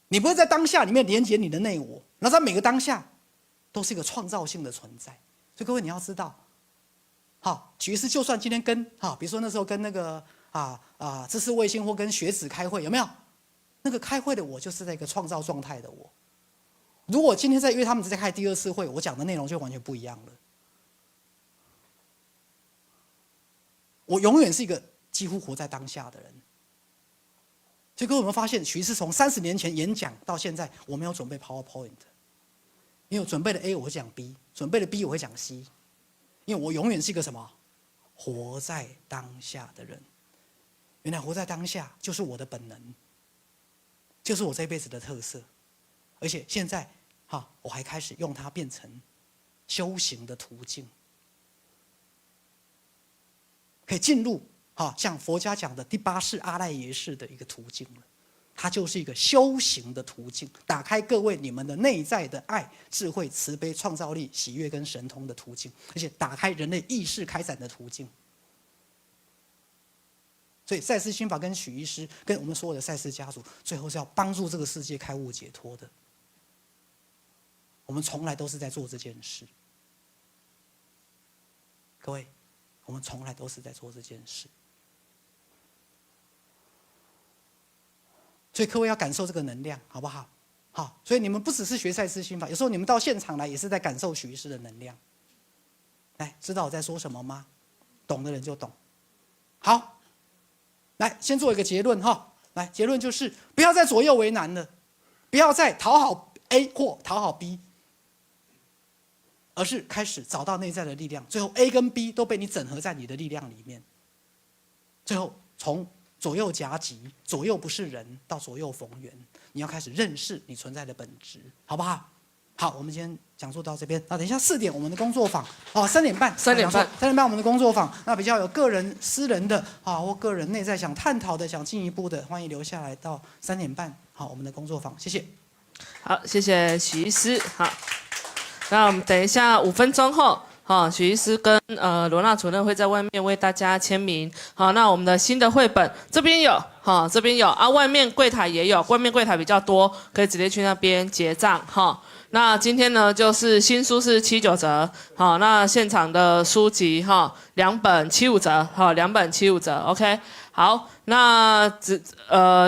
你不會在當下裡面連接你的內我，然後在每個當下都是一個創造性的存在。所以各位你要知道，好，許醫師就算今天跟比如說那時候跟那個知識衛星或跟學子開會，有沒有？那個開會的我就是在一個創造狀態的我。如果今天再約他們再開第二次會，我講的內容就完全不一樣了。我永遠是一個幾乎活在當下的人。所以各位有沒有發現，許醫師從30年前演講到現在，我沒有準備 PowerPoint， 因為我準備了 A 我會講 B， 準備了 B 我會講 C， 因為我永遠是一個什麼？活在當下的人。原來活在當下就是我的本能，就是我這輩子的特色，而且現在我還開始用它變成修行的途徑，可以進入像佛家講的第8世阿賴耶識的一個途徑了，它就是一個修行的途徑，打開各位你們的內在的愛、智慧、慈悲、創造力、喜悅跟神通的途徑，而且打開人類意識開展的途徑。所以賽斯心法跟許醫師跟我們所有的賽斯家族，最後是要幫助這個世界開悟解脫的。我們從來都是在做這件事，各位，我們從來都是在做這件事。所以各位要感受這個能量，好不好？好，所以你們不只是學賽斯心法，有時候你們到現場來也是在感受許醫師的能量。來，知道我在說什麼嗎？懂的人就懂。好，來先做一個結論哈。來，結論就是不要再左右為難了，不要再討好 A 或討好 B， 而是開始找到內在的力量。最後 A 跟 B 都被你整合在你的力量裡面。最後從左右夾擊，左右不是人，到左右逢源，你要開始認識你存在的本質，好不好？好，我們今天講座到這邊。那等一下4點我們的工作坊，3點半我們的工作坊。那比較有個人私人的或個人內在想探討的、想進一步的，歡迎留下來到3點半。好，我們的工作坊，謝謝。好，謝謝許醫師。好，那我們等一下5分鐘後。好，許醫師跟羅娜主任會在外面為大家簽名。好，那我們的新的繪本這邊有，這邊有啊，外面櫃檯也有，外面櫃檯比較多，可以直接去那邊結賬。哈，那今天呢就是新書是7、9折，好，那現場的書籍2本75折，好，2本75折 ，OK。好，那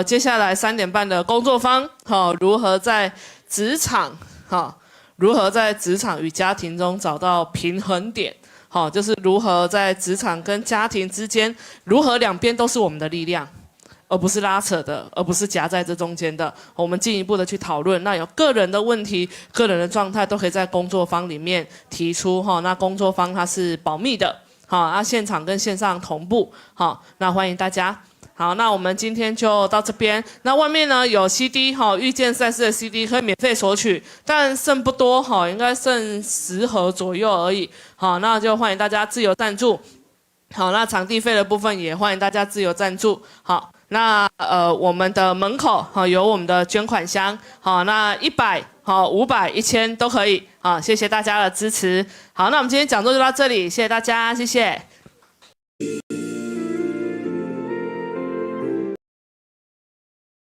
接下來3點半的工作坊，如何在職場，如何在職場與家庭中找到平衡點？好，就是如何在職場跟家庭之間，如何兩邊都是我們的力量，而不是拉扯的，而不是夾在這中間的。我們進一步的去討論，那有個人的問題、個人的狀態，都可以在工作坊裡面提出。那工作坊它是保密的，現場跟線上同步。那歡迎大家。好，那我們今天就到這邊。那外面呢有 CD 遇見賽斯的 CD 可以免費索取，但剩不多應該剩10盒左右而已。好，那就歡迎大家自由贊助。好，那場地費的部分也歡迎大家自由贊助。好，那我們的門口有我們的捐款箱，好，那100、500、1000都可以，好，謝謝大家的支持。好，那我們今天講座就到這裡，謝謝大家，謝謝。